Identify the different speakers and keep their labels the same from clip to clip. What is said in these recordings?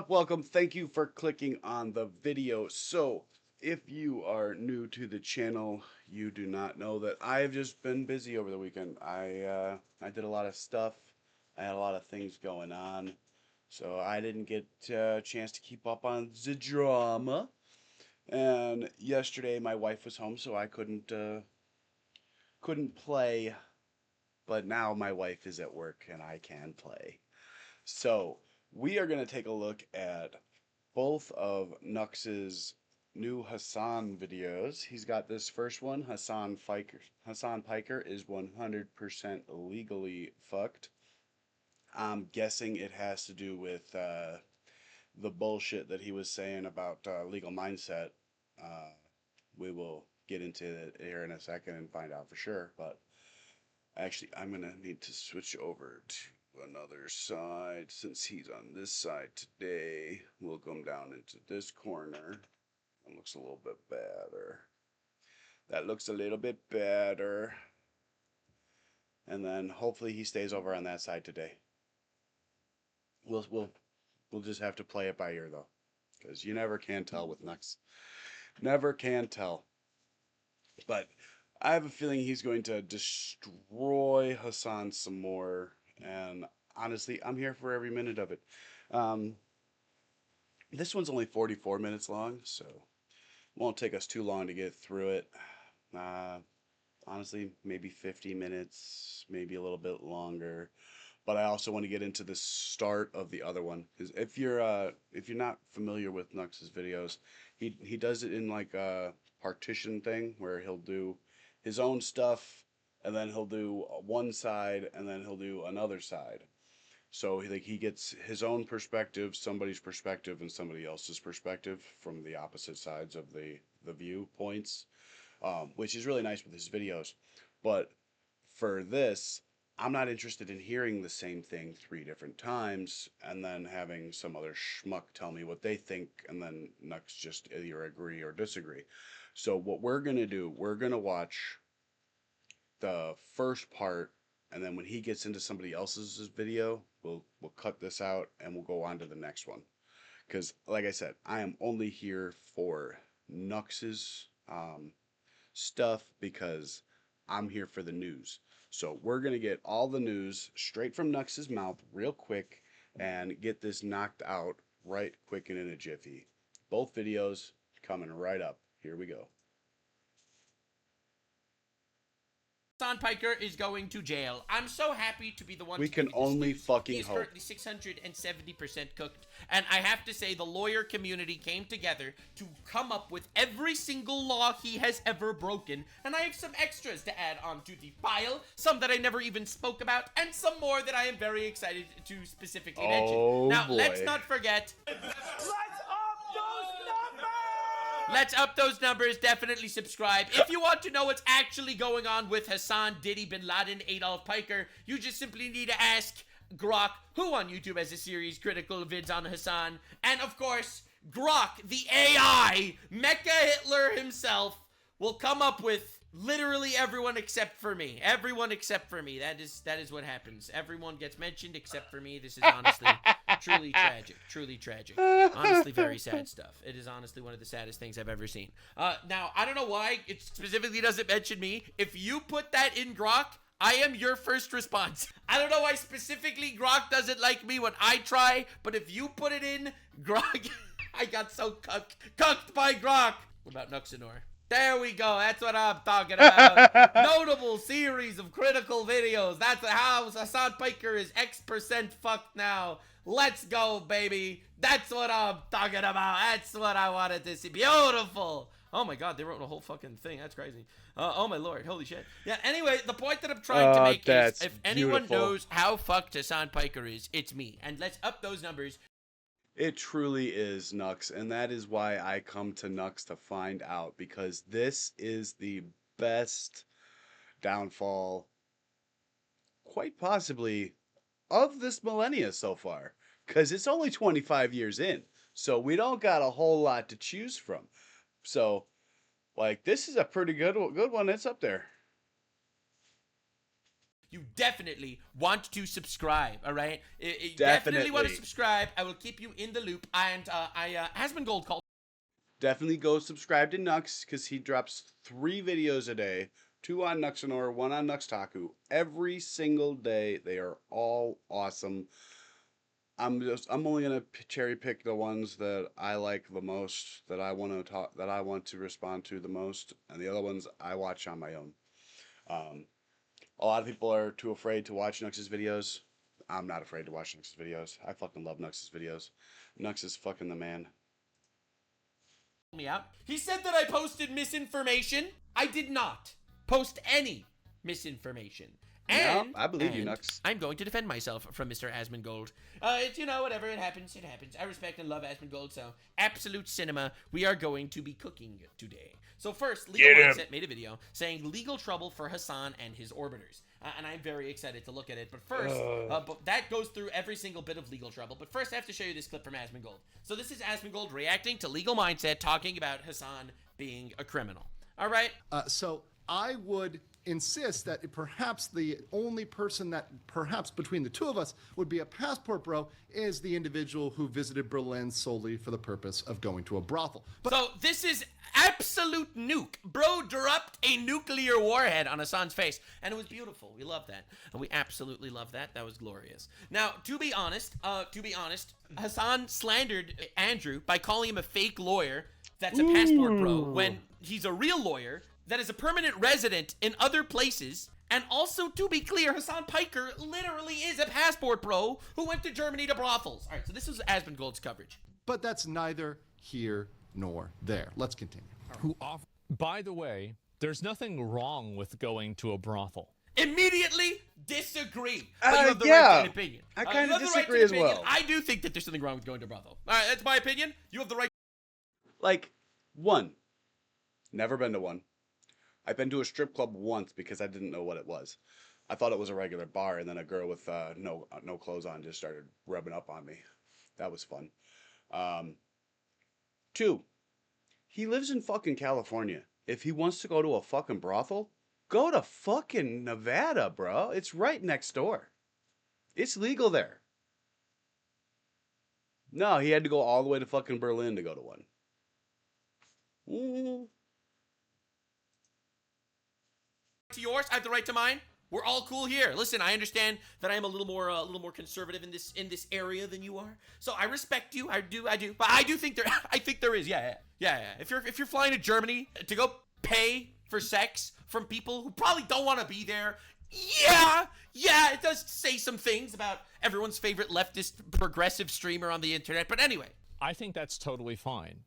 Speaker 1: up? Welcome. Thank you for clicking on the video. So, if you are new to the channel, you do not know that I've just been busy over the weekend. I did a lot of stuff. I had a lot of things going on, so I didn't get a chance to keep up on the drama. And yesterday, my wife was home, so I couldn't play. But now my wife is at work, and I can play. So we are going to take a look at both of Nux's new Hasan videos. He's got this first one, Hasan Piker is 100% legally fucked. I'm guessing it has to do with the bullshit that he was saying about legal mindset. Uh, we will get into it here in a second and find out for sure. But actually, I'm going to need to switch over to another side since he's on this side today. We'll come down into this corner. That looks a little bit better. That looks a little bit better. And then hopefully he stays over on that side today. We'll just have to play it by ear though, because you never can tell with Nux. Never can tell. But I have a feeling he's going to destroy Hasan some more, and honestly, I'm here for every minute of it. Um, this one's only 44 minutes long, so it won't take us too long to get through it. Uh, Honestly, maybe 50 minutes, maybe a little bit longer. But I also want to get into the start of the other one, because if you're not familiar with Nux's videos, he does it in like a partition thing where he'll do his own stuff, and then he'll do one side, and then he'll do another side. So he gets his own perspective, somebody's perspective, and somebody else's perspective from the opposite sides of the viewpoints, which is really nice with his videos. But for this, I'm not interested in hearing the same thing three different times and then having some other schmuck tell me what they think and then Nux just either agree or disagree. So what we're gonna do, we're gonna watch the first part, and then when he gets into somebody else's video, we'll cut this out and we'll go on to the next one. Because like I said, I am only here for Nux's stuff because I'm here for the news. So we're gonna get all the news straight from Nux's mouth real quick and get this knocked out right quick and in a jiffy. Both videos coming right up. Here we go.
Speaker 2: Hasan Piker is going to jail. I'm so happy to be the one
Speaker 1: We
Speaker 2: to
Speaker 1: can
Speaker 2: give you this
Speaker 1: only
Speaker 2: news.
Speaker 1: fucking
Speaker 2: He is
Speaker 1: hope.
Speaker 2: currently 670% cooked, and I have to say the lawyer community came together to come up with every single law he has ever broken, and I have some extras to add onto the file, some that I never even spoke about, and some more that I am very excited to specifically mention. Now,
Speaker 1: boy.
Speaker 2: let's not forget... Let's up those numbers. Definitely subscribe. If you want to know what's actually going on with Hasan, Diddy, Bin Laden, Adolf Piker, you just simply need to ask Grok, who on YouTube has a series critical vids on Hasan. And of course, Grok, the AI, Mecha Hitler himself, will come up with literally everyone except for me. Everyone except for me. That is what happens. Everyone gets mentioned except for me. This is honestly truly tragic. Truly tragic. Honestly, very sad stuff. It is honestly one of the saddest things I've ever seen. Now, I don't know why it specifically doesn't mention me. If you put that in Grok, I am your first response. I don't know why specifically Grok doesn't like me when I try, but if you put it in, Grok... I got so cucked by Grok. What about Nuxanor? There we go. That's what I'm talking about. Notable series of critical videos. That's how Hasan Piker is X% fucked now. Let's go, baby. That's what I'm talking about. That's what I wanted to see. Beautiful. Oh my god, they wrote a whole fucking thing. That's crazy. Oh my lord. Holy shit. Yeah, anyway, the point that I'm trying to make is if anyone knows how fucked Hasan Piker is, it's me. And let's up those numbers.
Speaker 1: It truly is Nux, and that is why I come to Nux to find out, because this is the best downfall, quite possibly, of this millennia so far. Because it's only 25 years in, so we don't got a whole lot to choose from. So, like, this is a pretty good one. It's up there.
Speaker 2: you definitely want to subscribe, all right? Definitely want to
Speaker 1: Definitely.
Speaker 2: subscribe. I will keep you in the loop. And Hasman Gold called.
Speaker 1: Definitely go subscribe to Nux because he drops 3 videos a day. 2 on Nuxanor, 1 on Nuxtaku. Every single day. They are all awesome. I'm only gonna cherry pick the ones that I like the most, that I want to talk, that I want to respond to the most, and the other ones I watch on my own. Um, a lot of people are too afraid to watch Nux's videos. I'm not afraid to watch Nux's videos. I fucking love Nux's videos. Nux is fucking the man.
Speaker 2: Me out. He said that I posted misinformation. I did not post any misinformation.
Speaker 1: No,
Speaker 2: And,
Speaker 1: I believe you, Nux.
Speaker 2: I'm going to defend myself from Mr. Asmongold. It's, whatever, it happens, it happens. I respect and love Asmongold, so absolute cinema, we are going to be cooking today. So first, Legal Mindset made a video saying legal trouble for Hasan and his orbiters. And I'm very excited to look at it. But first, but that goes through every single bit of legal trouble. But first, I have to show you this clip from Asmongold. So this is Asmongold reacting to Legal Mindset talking about Hasan being a criminal. All right?
Speaker 3: So I would insist that perhaps the only person that perhaps between the two of us would be a passport bro is the individual who visited Berlin solely for the purpose of going to a brothel. But
Speaker 2: so this is absolute nuke. Bro dropped a nuclear warhead on Hasan's face, and it was beautiful. We love that. And we absolutely love that. That was glorious. Now, to be honest, Hasan slandered Andrew by calling him a fake lawyer that's a passport bro when he's a real lawyer that is a permanent resident in other places. And also, to be clear, Hasan Piker literally is a passport bro who went to Germany to brothels. All right, so this was Asmongold's coverage.
Speaker 3: But that's neither here nor there. Let's continue.
Speaker 4: By the way, there's nothing wrong with going to a brothel.
Speaker 2: Immediately disagree. But you have the
Speaker 1: Yeah.
Speaker 2: right to an opinion.
Speaker 1: I kinda
Speaker 2: You have the right to
Speaker 1: disagree
Speaker 2: an
Speaker 1: as
Speaker 2: opinion.
Speaker 1: well.
Speaker 2: I do think that there's something wrong with going to a brothel. All right, that's my opinion. You have the right.
Speaker 1: Like, one. Never been to one. I've been to a strip club once because I didn't know what it was. I thought it was a regular bar, and then a girl with no clothes on just started rubbing up on me. That was fun. 2. He lives in fucking California. If he wants to go to a fucking brothel, go to fucking Nevada, bro. It's right next door. It's legal there. No, he had to go all the way to fucking Berlin to go to one.
Speaker 2: To yours, I have the right to mine. We're all cool here. Listen, I understand that I am a little more conservative in this area than you are. So I respect you. I do. But I do think there. I think there is. Yeah. If you're flying to Germany to go pay for sex from people who probably don't want to be there, yeah, it does say some things about everyone's favorite leftist progressive streamer on the internet. But anyway,
Speaker 4: I think that's totally fine.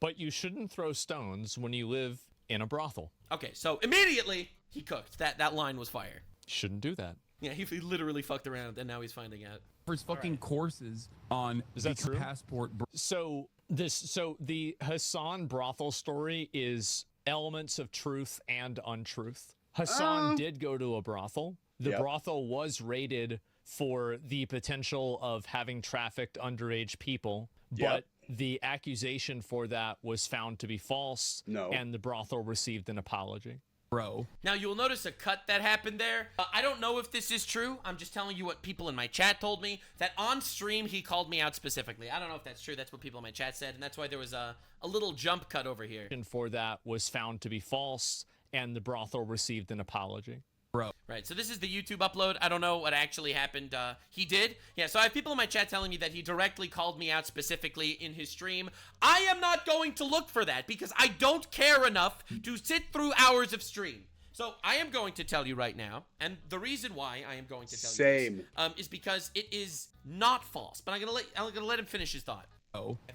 Speaker 4: But you shouldn't throw stones when you live in a brothel.
Speaker 2: okay. So immediately he cooked. That line was fire.
Speaker 4: Shouldn't do that.
Speaker 2: Yeah, he literally fucked around, and now he's finding out.
Speaker 5: His fucking courses on
Speaker 4: Is that true?
Speaker 5: passport.
Speaker 4: So the Hasan brothel story is elements of truth and untruth. Hasan did go to a brothel. The
Speaker 1: Yep.
Speaker 4: brothel was rated for the potential of having trafficked underage people, but
Speaker 1: Yep.
Speaker 4: the accusation for that was found to be false.
Speaker 1: No.
Speaker 4: And the brothel received an apology.
Speaker 5: Bro.
Speaker 2: Now, you'll notice a cut that happened there. I don't know if this is true. I'm just telling you what people in my chat told me. That on stream, he called me out specifically. I don't know if that's true. That's what people in my chat said. And that's why there was a little jump cut over here.
Speaker 4: For that was found to be false, and the brothel received an apology.
Speaker 2: Right, so this is the YouTube upload. I don't know what actually happened. He did. Yeah, so I have people in my chat telling me that he directly called me out specifically in his stream. I am not going to look for that because I don't care enough to sit through hours of stream. So I am going to tell you right now, and the reason why I am going to tell you this, is because it is not false. But I'm gonna let him finish his thought.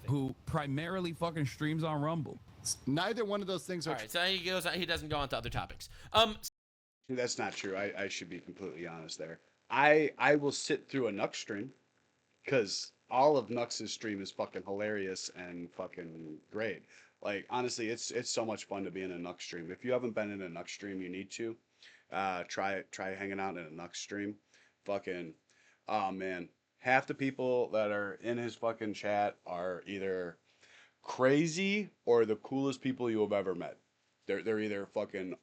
Speaker 5: Who primarily fucking streams on Rumble.
Speaker 3: Neither one of those things are
Speaker 2: All right, so he doesn't go on to other topics.
Speaker 1: That's not true. I should be completely honest there. I will sit through a Nux stream because all of Nux's stream is fucking hilarious and fucking great. Like, honestly, it's so much fun to be in a Nux stream. If you haven't been in a Nux stream, you need to try hanging out in a Nux stream. Fucking, oh man, half the people that are in his fucking chat are either crazy or the coolest people you have ever met. They're either fucking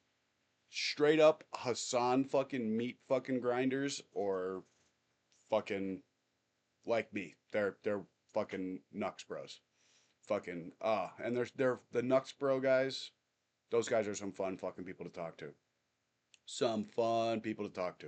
Speaker 1: straight up Hasan fucking meat fucking grinders or fucking like me. They're fucking Nux bros. Fucking and they're the Nux bro guys. Those guys are some fun fucking people to talk to. Some fun people to talk to.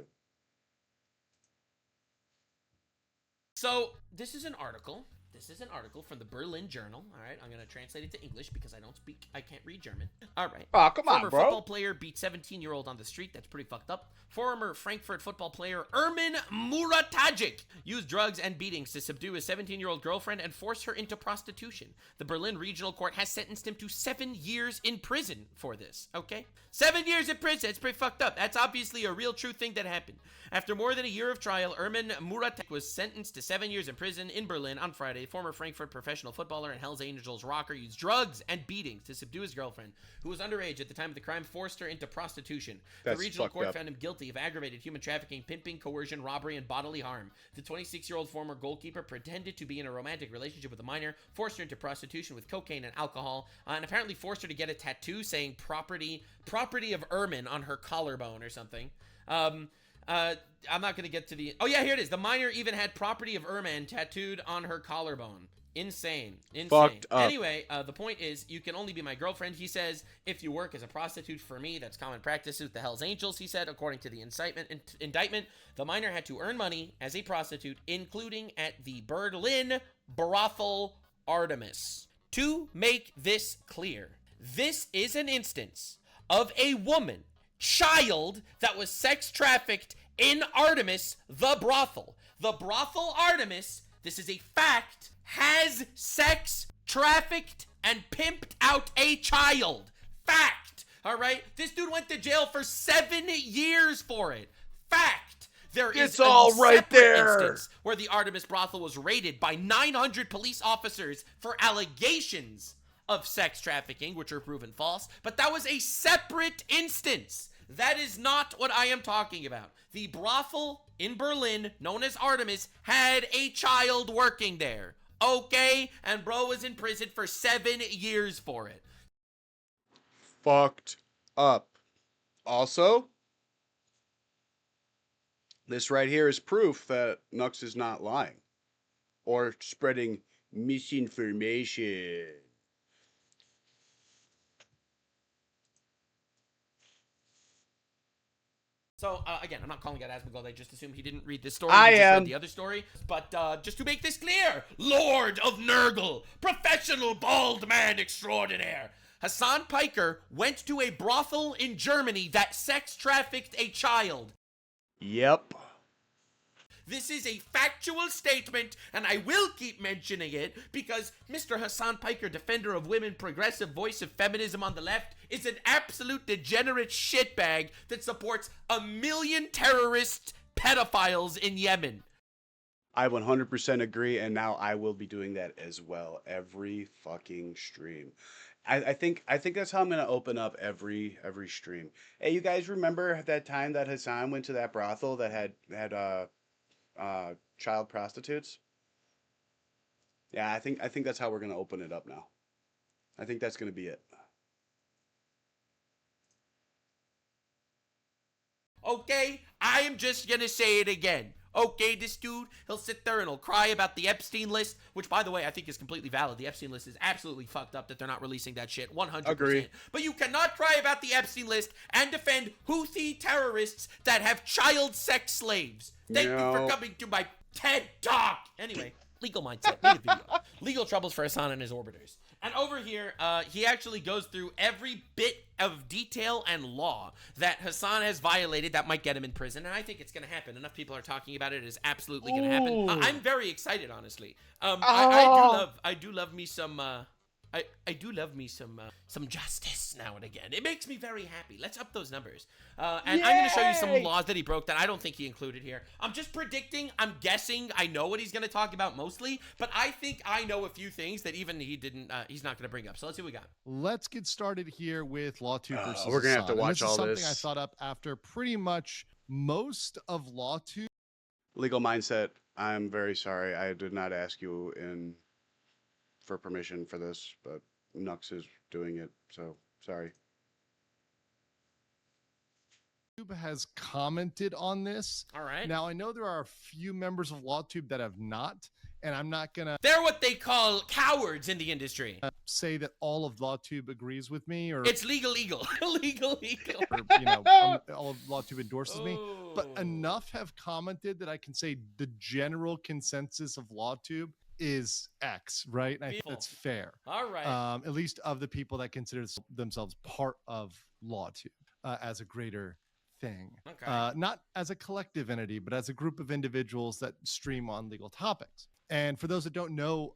Speaker 2: So this is an article. This is an article from the Berlin Journal. All right, I'm gonna translate it to English because I can't read German. All right.
Speaker 1: Oh, come on,
Speaker 2: Former
Speaker 1: bro.
Speaker 2: football player beat 17-year-old on the street. That's pretty fucked up. Former Frankfurt football player Ermin Muratagic used drugs and beatings to subdue his 17-year-old girlfriend and force her into prostitution. The Berlin Regional Court has sentenced him to 7 years in prison for this. Okay, 7 years in prison. It's pretty fucked up. That's obviously a real true thing that happened. After more than a year of trial, Ermin Muratagic was sentenced to 7 years in prison in Berlin on Friday. Former Frankfurt professional footballer and Hells Angels rocker used drugs and beatings to subdue his girlfriend, who was underage at the time of the crime, forced her into prostitution.
Speaker 1: That's
Speaker 2: the regional court
Speaker 1: up.
Speaker 2: found him guilty of aggravated human trafficking, pimping, coercion, robbery, and bodily harm. The 26-year-old former goalkeeper pretended to be in a romantic relationship with a minor, forced her into prostitution with cocaine and alcohol, and apparently forced her to get a tattoo saying property of Ermin on her collarbone or something. I'm not going to get to the... Oh, yeah, here it is. The minor even had property of Ermin tattooed on her collarbone. Insane.
Speaker 1: Fucked up.
Speaker 2: Anyway, the point is, you can only be my girlfriend, he says. If you work as a prostitute for me, that's common practice with the Hells Angels, he said. According to the indictment, the minor had to earn money as a prostitute, including at the Berlin brothel Artemis. To make this clear, this is an instance of a woman, child, that was sex trafficked in Artemis, the brothel. The brothel Artemis, this is a fact, has sex trafficked and pimped out a child. Fact. All right? This dude went to jail for 7 years for it. Fact. There is
Speaker 1: It's all right
Speaker 2: separate
Speaker 1: there.
Speaker 2: instance where the Artemis brothel was raided by 900 police officers for allegations of sex trafficking, which are proven false. But that was a separate instance. That is not what I am talking about. The brothel in Berlin, known as Artemis, had a child working there. Okay? And bro was in prison for 7 years for it.
Speaker 1: Fucked up. Also, this right here is proof that Nux is not lying or spreading misinformation.
Speaker 2: So, again, I'm not calling out Asmongold. I just assumed he didn't read this story.
Speaker 1: I
Speaker 2: He just
Speaker 1: am.
Speaker 2: read the other story. But just to make this clear, Lord of Nurgle, professional bald man extraordinaire, Hasan Piker went to a brothel in Germany that sex trafficked a child.
Speaker 1: Yep.
Speaker 2: This is a factual statement, and I will keep mentioning it because Mr. Hasan Piker, defender of women, progressive voice of feminism on the left, is an absolute degenerate shitbag that supports 1 million terrorist pedophiles in Yemen.
Speaker 1: I 100% agree, and now I will be doing that as well every fucking stream. I think that's how I'm gonna open up every stream. Hey, you guys remember that time that Hasan went to that brothel that had child prostitutes? Yeah, I think that's how we're gonna open it up now. I think that's gonna be it.
Speaker 2: Okay, I am just gonna say it again. Okay, this dude, he'll sit there and he'll cry about the Epstein list, which, by the way, I think is completely valid. The Epstein list is absolutely fucked up that they're not releasing that shit, 100%.
Speaker 1: Agree.
Speaker 2: But you cannot cry about the Epstein list and defend Houthi terrorists that have child sex slaves. Thank you for
Speaker 1: No.
Speaker 2: coming to my TED Talk. Anyway, legal mindset, made a video. Legal troubles for Hasan and his orbiters. And over here, he actually goes through every bit of detail and law that Hasan has violated that might get him in prison. And I think it's going to happen. Enough people are talking about it. It is absolutely going to happen. I'm very excited, honestly. I do love me some... I do love me some justice now and again. It makes me very happy. Let's up those numbers. And I'm going to show you some laws that he broke that I don't think he included here. I'm just predicting. I'm guessing. I know what he's going to talk about mostly, but I think I know a few things that even he didn't. He's not going to bring up. So let's see what we got.
Speaker 3: Let's get started here with Law 2 versus
Speaker 1: we're gonna have to
Speaker 3: Hasan. And
Speaker 1: watch all
Speaker 3: this.
Speaker 1: this.
Speaker 3: Is something I thought up after pretty much most of Law 2.
Speaker 1: Legal mindset. I'm very sorry. I did not ask you for permission for this, but Nux is doing it, so sorry.
Speaker 3: has commented on this.
Speaker 2: All right.
Speaker 3: Now, I know there are a few members of LawTube that have not, and I'm not going to
Speaker 2: They're what they call cowards in the industry.
Speaker 3: say that all of LawTube agrees with me or,
Speaker 2: It's legal. Legal.
Speaker 3: all of LawTube endorses me, but enough have commented that I can say the general consensus of LawTube is X, right? And I think that's fair.
Speaker 2: All right.
Speaker 3: At least of the people that consider themselves part of LawTube as a greater thing.
Speaker 2: Okay.
Speaker 3: Not as a collective entity, but as a group of individuals that stream on legal topics. And for those that don't know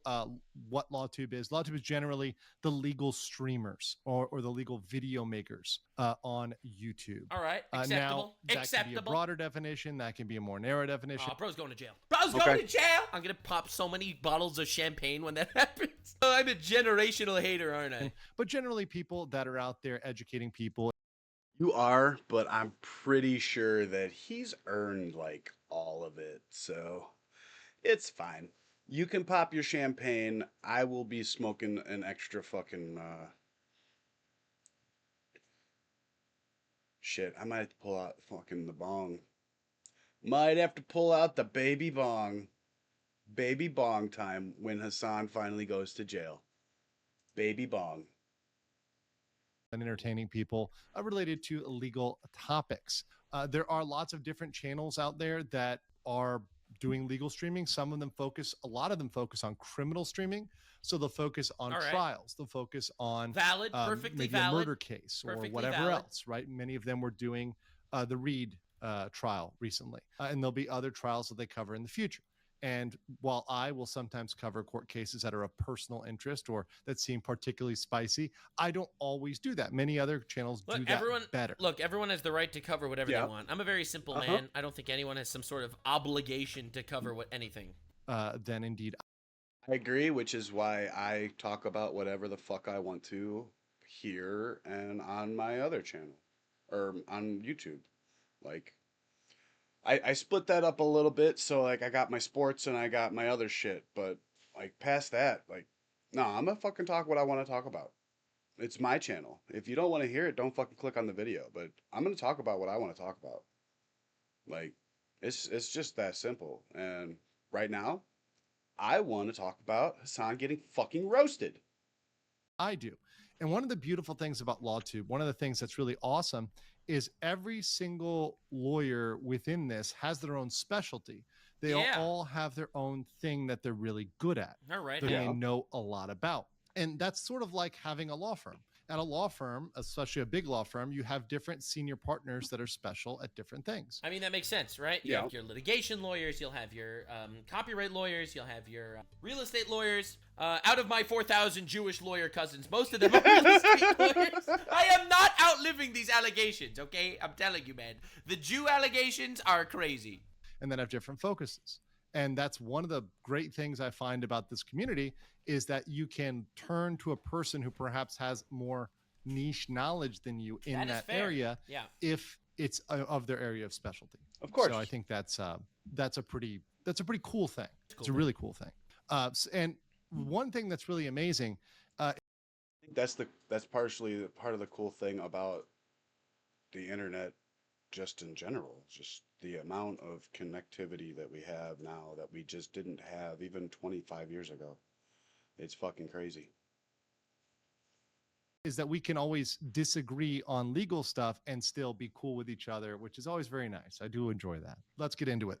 Speaker 3: what LawTube is generally the legal streamers or the legal video makers on YouTube.
Speaker 2: All right.
Speaker 3: Now,
Speaker 2: Acceptable.
Speaker 3: that can be a broader definition. That can be a more narrow definition.
Speaker 2: Bro's going to jail. Bro's going to jail. I'm going to pop so many bottles of champagne when that happens. Oh, I'm a generational hater, aren't I?
Speaker 3: But generally, people that are out there educating people.
Speaker 1: You are, but I'm pretty sure that he's earned like all of it, so it's fine. You can pop your champagne. I will be smoking an extra fucking shit. I might have to pull out fucking the bong. Might have to pull out the baby bong. Baby bong time when Hasan finally goes to jail. Baby bong.
Speaker 3: And entertaining people related to legal topics. There are lots of different channels out there that are doing legal streaming. A lot of them focus on criminal streaming. So they'll focus on trials. They'll focus on
Speaker 2: perfectly
Speaker 3: maybe
Speaker 2: valid.
Speaker 3: a murder case or whatever else, right? Many of them were doing the Reed trial recently. And there'll be other trials that they cover in the future. And while I will sometimes cover court cases that are of personal interest or that seem particularly spicy, I don't always do that. Many other channels do that better.
Speaker 2: Look, everyone has the right to cover whatever they want. I'm a very simple man. I don't think anyone has some sort of obligation to cover anything.
Speaker 3: Then indeed.
Speaker 1: I agree, which is why I talk about whatever the fuck I want to here and on my other channel or on YouTube. Like, I split that up a little bit, so like I got my sports and I got my other shit, but like past that, like, no, I'm gonna fucking talk what I want to talk about. It's my channel. If you don't want to hear it, don't fucking click on the video. But I'm gonna talk about what I want to talk about. Like, it's just that simple. And right now, I want to talk about Hasan getting fucking roasted.
Speaker 3: I do. And one of the beautiful things about LawTube, one of the things that's really awesome is every single lawyer within this has their own specialty. They all have their own thing that they're really good at.
Speaker 2: All right.
Speaker 3: That they know a lot about. And that's sort of like having a law firm. At a law firm, especially a big law firm, you have different senior partners that are special at different things.
Speaker 2: I mean, that makes sense, right? You have your litigation lawyers, you'll have your copyright lawyers, you'll have your real estate lawyers. Out of my 4,000 Jewish lawyer cousins, most of them are real estate lawyers. I am not outliving these allegations, okay? I'm telling you, man. The Jew allegations are crazy.
Speaker 3: And then have different focuses. And that's one of the great things I find about this community is that you can turn to a person who perhaps has more niche knowledge than you in that area if it's of their area of specialty.
Speaker 1: Of course.
Speaker 3: So I think that's a pretty cool thing. It's a really cool thing. And one thing that's really amazing.
Speaker 1: I think that's partially part of the cool thing about the internet just in general. Just the amount of connectivity that we have now that we just didn't have even 25 years ago. It's fucking crazy.
Speaker 3: Is that we can always disagree on legal stuff and still be cool with each other, which is always very nice. I do enjoy that. Let's get into it.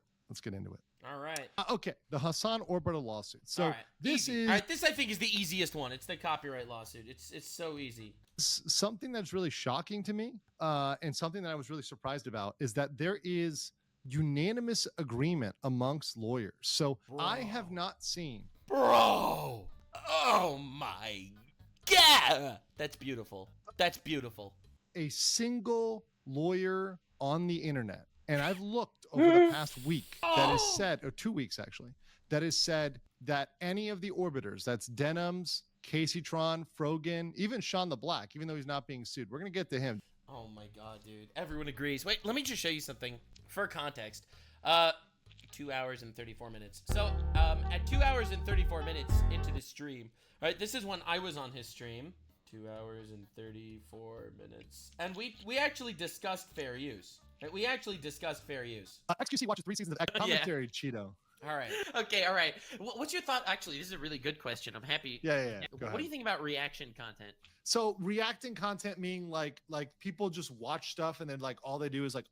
Speaker 2: All right.
Speaker 3: Okay, the Hasan Orbital lawsuit. So this is...
Speaker 2: All right, this I think is the easiest one. It's the copyright lawsuit. It's so easy.
Speaker 3: Something that's really shocking to me and something that I was really surprised about is that there is unanimous agreement amongst lawyers. So I have not seen...
Speaker 2: Bro! Oh my God! That's beautiful. That's beautiful.
Speaker 3: A single lawyer on the internet, and I've looked over the past week that has said, or 2 weeks actually, that has said that any of the orbiters, that's Denims, Caseytron, Frogan, even Sean the Black, even though he's not being sued, we're going to get to him.
Speaker 2: Oh my God, dude. Everyone agrees. Wait, let me just show you something for context. 2 hours and 34 minutes. So, at 2 hours and 34 minutes into the stream, all right, this is when I was on his stream. 2 hours and 34 minutes. And we actually discussed fair use. We actually discussed fair use.
Speaker 3: XQC watches 3 seasons of commentary, Cheeto.
Speaker 2: All right. Okay, all right. What's your thought? Actually, this is a really good question. I'm happy.
Speaker 3: Yeah. Go
Speaker 2: What
Speaker 3: ahead.
Speaker 2: do you think about reaction content?
Speaker 3: So reacting content meaning like people just watch stuff and then like all they do is like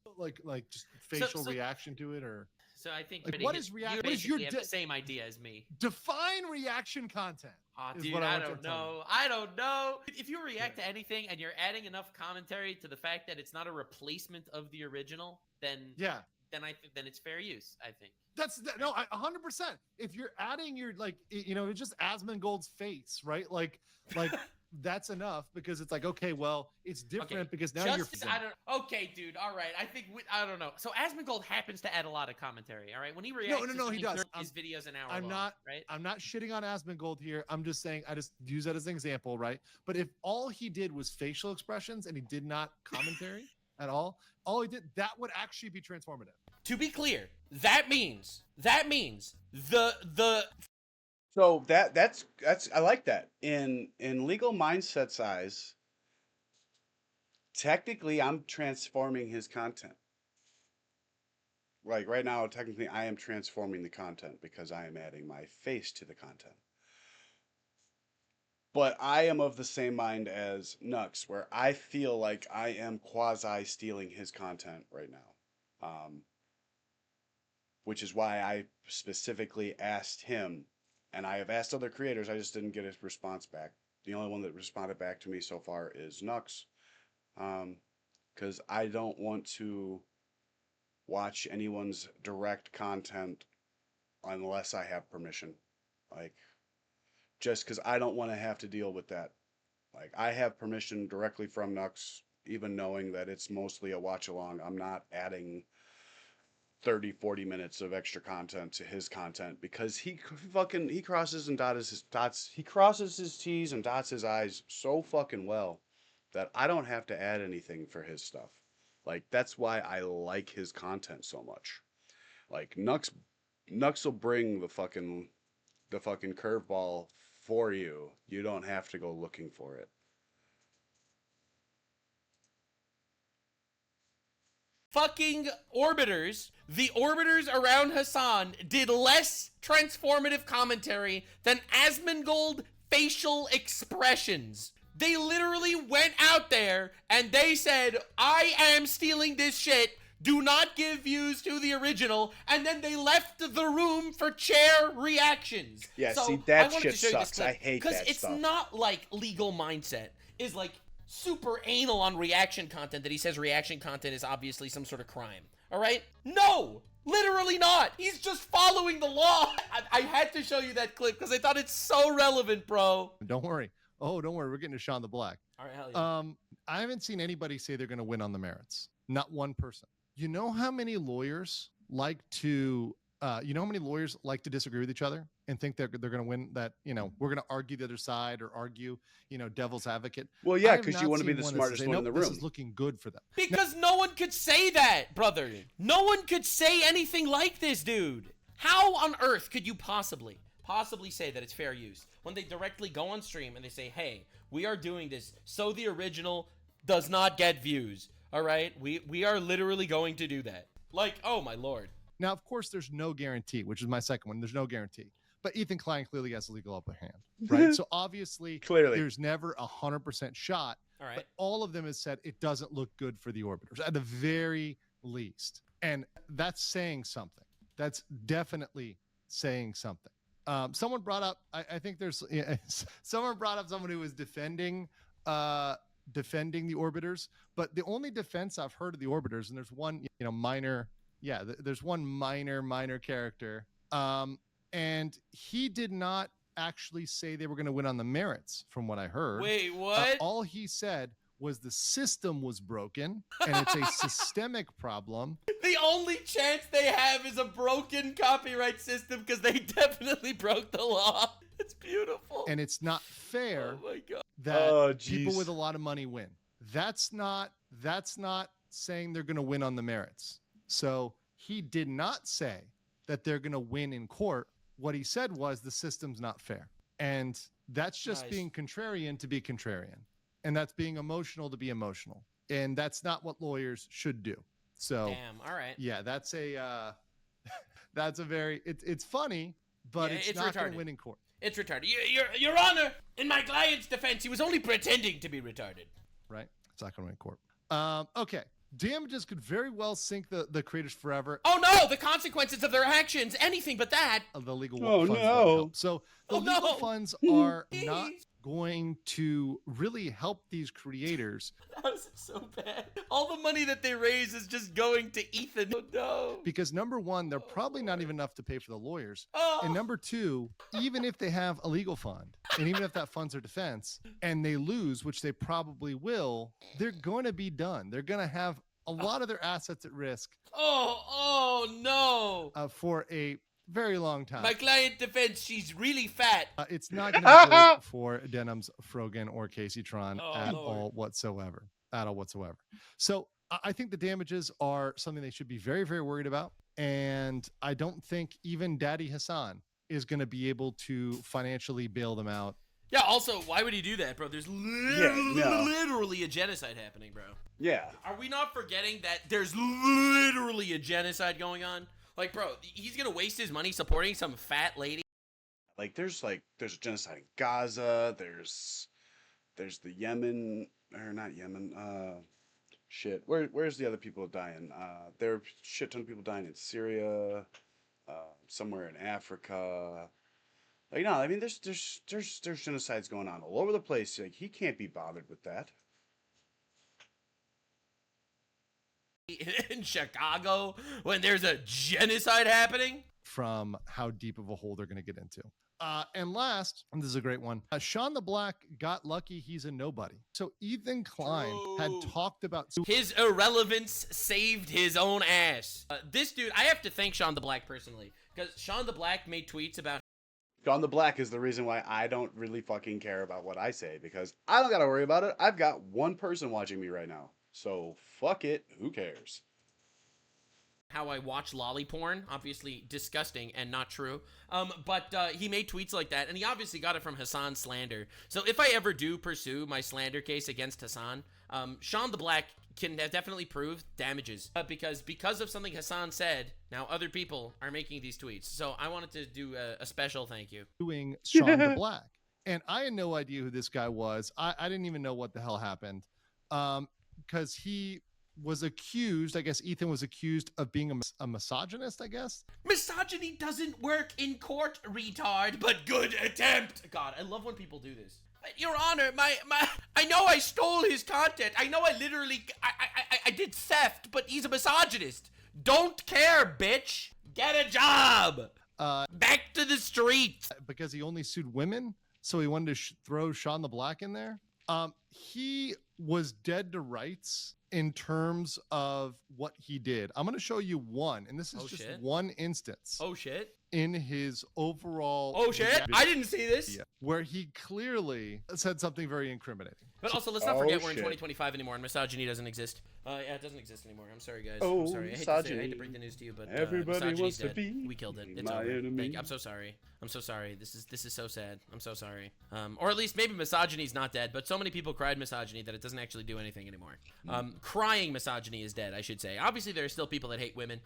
Speaker 3: just facial reaction to it, or
Speaker 2: So I think
Speaker 3: like what is reaction?
Speaker 2: You
Speaker 3: What is your
Speaker 2: basically have the same idea as me.
Speaker 3: define reaction content?
Speaker 2: Dude, I don't know. I don't know. If you react to anything and you're adding enough commentary to the fact that it's not a replacement of the original, then then it's fair use, I think.
Speaker 3: No, 100%. If you're adding your it's just Asmongold's face, right? Like that's enough, because it's like, okay, well, it's different because now you're.
Speaker 2: Okay, dude. All right. I don't know. So Asmongold happens to add a lot of commentary. All right, when he reacts,
Speaker 3: No, he does.
Speaker 2: His videos an hour
Speaker 3: I'm
Speaker 2: long,
Speaker 3: not
Speaker 2: right.
Speaker 3: I'm not shitting on Asmongold here. I'm just saying, I just use that as an example, right? But if all he did was facial expressions and he did not commentary at all he did, that would actually be transformative.
Speaker 2: To be clear, that means the
Speaker 1: So that's I like that. In legal mindset size, technically I'm transforming his content. Like right now, technically I am transforming the content because I am adding my face to the content. But I am of the same mind as Nux, where I feel like I am quasi stealing his content right now. Which is why I specifically asked him, and I have asked other creators, I just didn't get his response back. The only one that responded back to me so far is Nux. Because I don't want to watch anyone's direct content unless I have permission. Like, just because I don't want to have to deal with that. Like, I have permission directly from Nux, even knowing that it's mostly a watch along. I'm not adding 30-40 minutes of extra content to his content because he crosses and he crosses his T's and dots his I's so fucking well that I don't have to add anything for his stuff. Like, that's why I like his content so much. Like, Nux will bring the fucking curveball for you. You don't have to go looking for it.
Speaker 2: fucking orbiters, the orbiters around Hasan did less transformative commentary than Asmongold facial expressions. They literally went out there and they said, I am stealing this shit. Do not give views to the original. And then they left the room for chair reactions.
Speaker 1: Yeah,
Speaker 2: so
Speaker 1: see, that
Speaker 2: I wanted
Speaker 1: shit
Speaker 2: to show you this
Speaker 1: sucks.
Speaker 2: clip,
Speaker 1: I hate that stuff.
Speaker 2: because it's not like Legal Mindset is like super anal on reaction content that he says reaction content is obviously some sort of crime. All right? No! Literally not! He's just following the law! I had to show you that clip because I thought it's so relevant, bro.
Speaker 3: Don't worry. Oh, don't worry. We're getting to Sean the Black.
Speaker 2: All right, hell yeah.
Speaker 3: I haven't seen anybody say they're going to win on the merits. Not one person. You know how many lawyers like to disagree with each other and think they're going to win, that, we're going to argue the other side or argue, devil's advocate.
Speaker 1: Well, yeah, because you want to be the smartest one in the room.
Speaker 3: This is looking good for them.
Speaker 2: Because no one could say that, brother. No one could say anything like this, dude. How on earth could you possibly say that it's fair use when they directly go on stream and they say, hey, we are doing this so the original does not get views. All right, we are literally going to do that. Like, oh my lord.
Speaker 3: Now, of course, there's no guarantee, which is my second one. There's no guarantee. But Ethan Klein clearly has a legal upper hand, right? So obviously, there's never 100% shot.
Speaker 2: All right.
Speaker 3: But all of them has said it doesn't look good for the orbiters, at the very least. And that's saying something. That's definitely saying something. Someone brought up, I think someone brought up someone who was defending the orbiters, but the only defense I've heard of the orbiters, and there's one, there's one minor character, and he did not actually say they were going to win on the merits, from what I heard.
Speaker 2: Wait, what?
Speaker 3: All he said was the system was broken, and it's a systemic problem.
Speaker 2: The only chance they have is a broken copyright system because they definitely broke the law. It's beautiful.
Speaker 3: And it's not fair
Speaker 2: that
Speaker 3: people with a lot of money win. That's not saying they're going to win on the merits. So he did not say that they're going to win in court. What he said was the system's not fair. And that's just being contrarian to be contrarian. And that's being emotional to be emotional. And that's not what lawyers should do. So
Speaker 2: Damn. All right.
Speaker 3: yeah, that's a that's a very it's funny, but
Speaker 2: Yeah,
Speaker 3: it's
Speaker 2: it's
Speaker 3: not going
Speaker 2: retarded.
Speaker 3: to win in court,
Speaker 2: It's retarded. Your Honor, in my client's defense, he was only pretending to be retarded.
Speaker 3: right? It's not going to win in court. Okay. Damages could very well sink the creators forever.
Speaker 2: Oh no, the consequences of their actions, anything but that.
Speaker 3: The legal
Speaker 1: Oh,
Speaker 3: funds won't
Speaker 1: no.
Speaker 3: help. So the
Speaker 2: Oh,
Speaker 3: legal
Speaker 2: no.
Speaker 3: funds are not going to really help these creators
Speaker 2: That was so bad. All the money that they raise is just going to Ethan. Oh no.
Speaker 3: because number one, they're probably not even enough to pay for the lawyers.
Speaker 2: Oh.
Speaker 3: And number two, even if they have a legal fund, and even if that funds their defense, and they lose, which they probably will, they're going to be done. They're going to have a lot of their assets at risk
Speaker 2: Oh no.
Speaker 3: for a very long time.
Speaker 2: My client defense, she's really fat.
Speaker 3: It's not going to be great for Denham's, Frogan, or Casey Tron
Speaker 2: Oh,
Speaker 3: at
Speaker 2: Lord.
Speaker 3: all whatsoever. At all whatsoever. So I think the damages are something they should be very, very worried about. And I don't think even Daddy Hasan is going to be able to financially bail them out.
Speaker 2: Yeah, also, why would he do that, bro? There's literally a genocide happening, bro.
Speaker 1: Yeah.
Speaker 2: Are we not forgetting that there's literally a genocide going on? Like, bro, he's gonna waste his money supporting some fat lady?
Speaker 1: There's a genocide in Gaza. There's the Yemen, or not Yemen. Shit. Where's the other people dying? There are a shit ton of people dying in Syria, somewhere in Africa. No, I mean there's genocides going on all over the place. Like, he can't be bothered with that.
Speaker 2: In Chicago when there's a genocide happening?
Speaker 3: From how deep of a hole they're going to get into. And last, and this is a great one, Sean the Black got lucky he's a nobody. So Ethan Klein had
Speaker 2: True.
Speaker 3: talked about
Speaker 2: His irrelevance saved his own ass. This dude, I have to thank Sean the Black personally, because Sean the Black made tweets about
Speaker 1: Gone the Black is the reason why I don't really fucking care about what I say, because I don't gotta worry about it. I've got one person watching me right now. So fuck it, who cares?
Speaker 2: how I watch lolly porn. Obviously disgusting and not true. But he made tweets like that, and he obviously got it from Hasan slander. So if I ever do pursue my slander case against Hasan, Sean the Black can definitely prove damages because of something Hasan said. Now other people are making these tweets, so I wanted to do a special thank you.
Speaker 3: doing Sean the Black. And I had no idea who this guy was. I didn't even know what the hell happened. Because he was accused, I guess Ethan was accused of being a misogynist, I guess.
Speaker 2: Misogyny doesn't work in court, retard, but good attempt. God, I love when people do this. Your Honor, I know I stole his content. I know I literally, I did theft, but he's a misogynist. Don't care, bitch. Get a job. Back to the streets.
Speaker 3: Because he only sued women, so he wanted to throw Sean the Black in there. He was dead to rights in terms of what he did. I'm going to show you one, and this is just
Speaker 2: shit.
Speaker 3: one instance
Speaker 2: Oh shit.
Speaker 3: in his overall.
Speaker 2: Oh shit. I didn't see this.
Speaker 3: Where he clearly said something very incriminating.
Speaker 2: But also, let's not
Speaker 1: Oh,
Speaker 2: forget we're in
Speaker 1: shit.
Speaker 2: 2025 anymore, and misogyny doesn't exist. Yeah, it doesn't exist anymore. I'm sorry, guys.
Speaker 1: Oh,
Speaker 2: I'm sorry. I hate to say, I hate to
Speaker 1: misogyny.
Speaker 2: break the news to you, but
Speaker 1: Everybody
Speaker 2: misogyny's
Speaker 1: wants to
Speaker 2: dead.
Speaker 1: be
Speaker 2: We killed it. It's
Speaker 1: my
Speaker 2: over.
Speaker 1: enemy.
Speaker 2: I'm so sorry. I'm so sorry. This is so sad. I'm so sorry. Or at least maybe misogyny's not dead, but so many people cried misogyny that it doesn't actually do anything anymore. Crying misogyny is dead, I should say. Obviously, there are still people that hate women.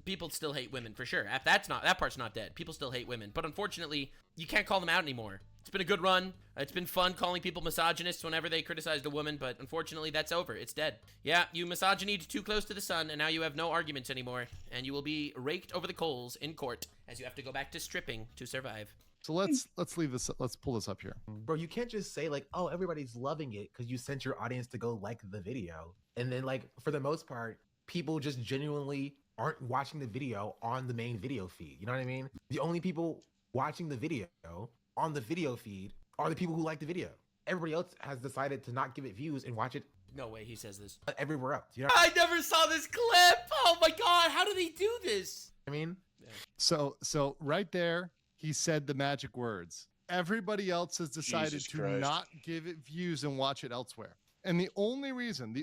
Speaker 2: People still hate women for sure. That part's not dead. People still hate women, but unfortunately, you can't call them out anymore. It's been a good run. It's been fun calling people misogynists whenever they criticized a woman, but unfortunately, that's over. It's dead. Yeah, you misogynied too close to the sun, and now you have no arguments anymore, and you will be raked over the coals in court as you have to go back to stripping to survive.
Speaker 3: So let's leave this. Let's pull this up here.
Speaker 6: Bro, you can't just say like, oh, everybody's loving it because you sent your audience to go like the video. And then like, for the most part, people just genuinely aren't watching the video on the main video feed. You know what I mean? The only people watching the video on the video feed are the people who like the video. Everybody else has decided to not give it views and watch it
Speaker 2: No way he says this.
Speaker 6: everywhere else. You know
Speaker 2: I never saw this clip. Oh my god, how do they do this?
Speaker 6: what I mean?
Speaker 3: So right there, he said the magic words. Everybody else has decided
Speaker 1: Jesus
Speaker 3: to
Speaker 1: Christ.
Speaker 3: not give it views and watch it elsewhere. And the only reason,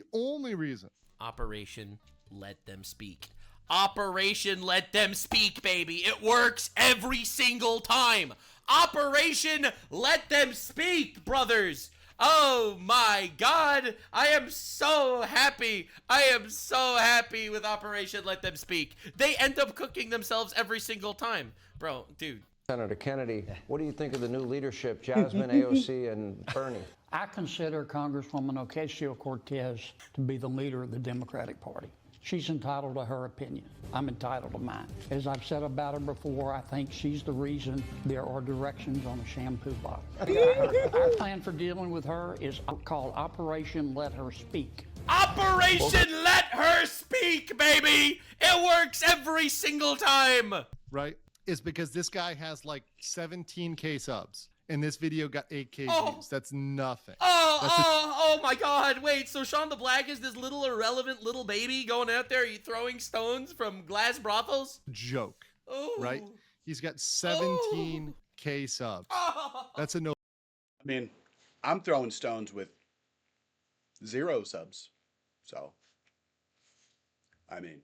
Speaker 2: Operation Let Them Speak. Operation Let Them Speak, baby. It works every single time. Operation Let Them Speak, brothers. Oh my god! I am so happy! I am so happy with Operation Let Them Speak. They end up cooking themselves every single time. Bro, dude.
Speaker 7: Senator Kennedy, what do you think of the new leadership, Jasmine, AOC, and Bernie?
Speaker 8: I consider Congresswoman Ocasio-Cortez to be the leader of the Democratic Party. She's entitled to her opinion. I'm entitled to mine. As I've said about her before, I think she's the reason there are directions on a shampoo bottle. Our plan for dealing with her is called Operation Let Her Speak.
Speaker 2: Operation Let Her Speak, baby! It works every single time!
Speaker 3: Right? Is because this guy has like 17K subs. And this video got 8K views. That's nothing.
Speaker 2: Oh my god. Wait, so Sean the Black is this little irrelevant little baby going out there throwing stones from glass brothels?
Speaker 3: Joke.
Speaker 2: Ooh.
Speaker 3: Right? He's got 17K subs. That's a no.
Speaker 1: I mean, I'm throwing stones with 0 subs. So, I mean.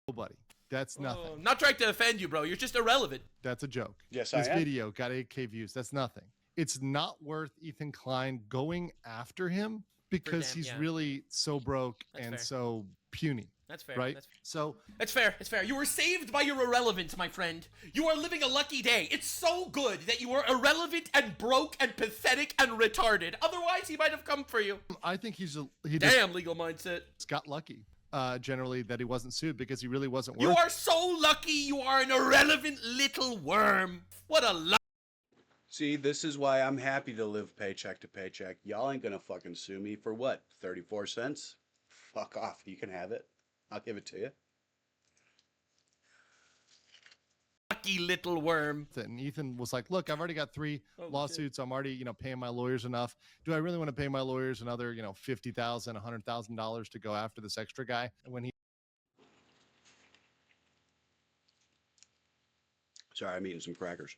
Speaker 3: Nobody. That's nothing.
Speaker 2: I'm not trying to offend you, bro. You're just irrelevant.
Speaker 3: That's a joke.
Speaker 1: Yes,
Speaker 3: this
Speaker 1: I am.
Speaker 3: video got 8K views. That's nothing. It's not worth Ethan Klein going after him because he's really so broke and so puny.
Speaker 2: That's fair.
Speaker 3: Right?
Speaker 2: That's fair. It's fair. You were saved by your irrelevance, my friend. You are living a lucky day. It's so good that you are irrelevant and broke and pathetic and retarded. Otherwise, he might have come for you.
Speaker 3: I think he
Speaker 2: Damn legal mindset.
Speaker 3: got lucky. Generally, that he wasn't sued because he really wasn't worth.
Speaker 2: You are so lucky. You are an irrelevant little worm. What a luck.
Speaker 1: See, this is why I'm happy to live paycheck to paycheck. Y'all ain't gonna fucking sue me for what? 34 cents? Fuck off. You can have it. I'll give it to you.
Speaker 2: Lucky little worm.
Speaker 3: And Ethan was like, look, I've already got 3 lawsuits. I'm already, paying my lawyers enough. Do I really want to pay my lawyers another, $50,000, $100,000 to go after this extra guy? And when he.
Speaker 1: Sorry, I'm eating some crackers.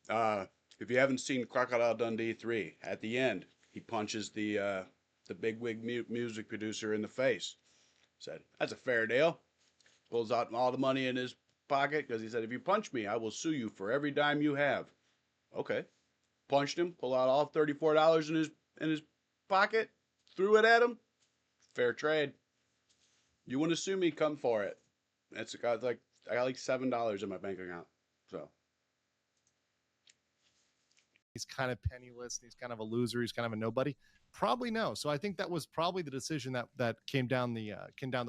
Speaker 1: If you haven't seen Crocodile Dundee 3, at the end, he punches the bigwig music producer in the face. Said, that's a fair deal. Pulls out all the money in his pocket because he said, if you punch me, I will sue you for every dime you have. Okay. Punched him, pulled out all $34 in his pocket, threw it at him. Fair trade. You want to sue me? Come for it. I got like $7 in my bank account. So
Speaker 3: he's kind of penniless. He's kind of a loser. He's kind of a nobody. Probably no. So I think that was probably the decision that came down the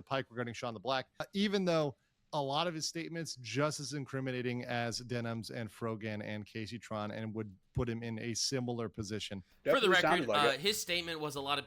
Speaker 3: pike regarding Sean the Black. Even though a lot of his statements just as incriminating as Denham's and Frogan and Casey Tron, and would put him in a similar position.
Speaker 2: For the record, his statement was a lot of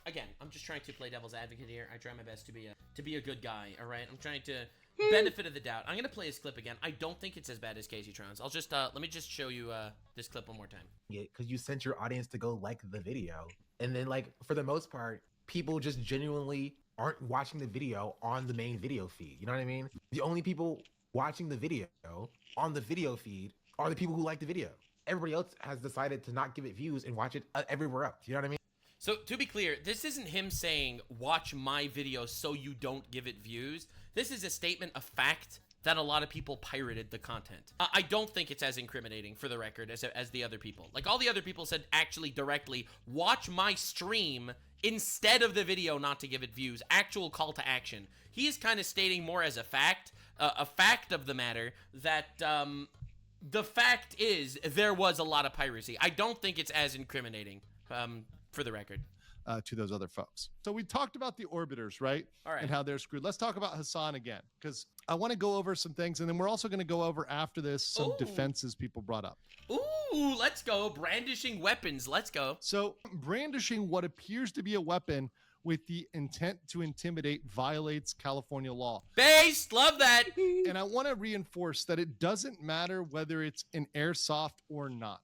Speaker 2: again, I'm just trying to play devil's advocate here. I try my best to be a good guy. All right, I'm trying to benefit of the doubt. I'm gonna play his clip again. I don't think it's as bad as Casey Tron's. I'll just let me just show you this clip one more time.
Speaker 6: Yeah, because you sent your audience to go like the video, and then for the most part, people just genuinely aren't watching the video on the main video feed. You know what I mean? The only people watching the video on the video feed are the people who like the video. Everybody else has decided to not give it views and watch it everywhere else. You know what I mean?
Speaker 2: So to be clear, this isn't him saying, watch my video so you don't give it views. This is a statement of fact that a lot of people pirated the content. I don't think it's as incriminating, for the record, as the other people. Like, all the other people said actually directly, watch my stream instead of the video not to give it views. Actual call to action. He is kind of stating more as a fact of the matter, that the fact is there was a lot of piracy. I don't think it's as incriminating, for the record.
Speaker 3: To those other folks. So we talked about the orbiters, right?
Speaker 2: All right.
Speaker 3: And how they're screwed. Let's talk about Hasan again, because I want to go over some things, and then we're also going to go over after this some defenses people brought up.
Speaker 2: Ooh, let's go. Brandishing weapons. Let's go.
Speaker 3: So brandishing what appears to be a weapon with the intent to intimidate violates California law.
Speaker 2: Based. Love that.
Speaker 3: And I want to reinforce that it doesn't matter whether it's an airsoft or not.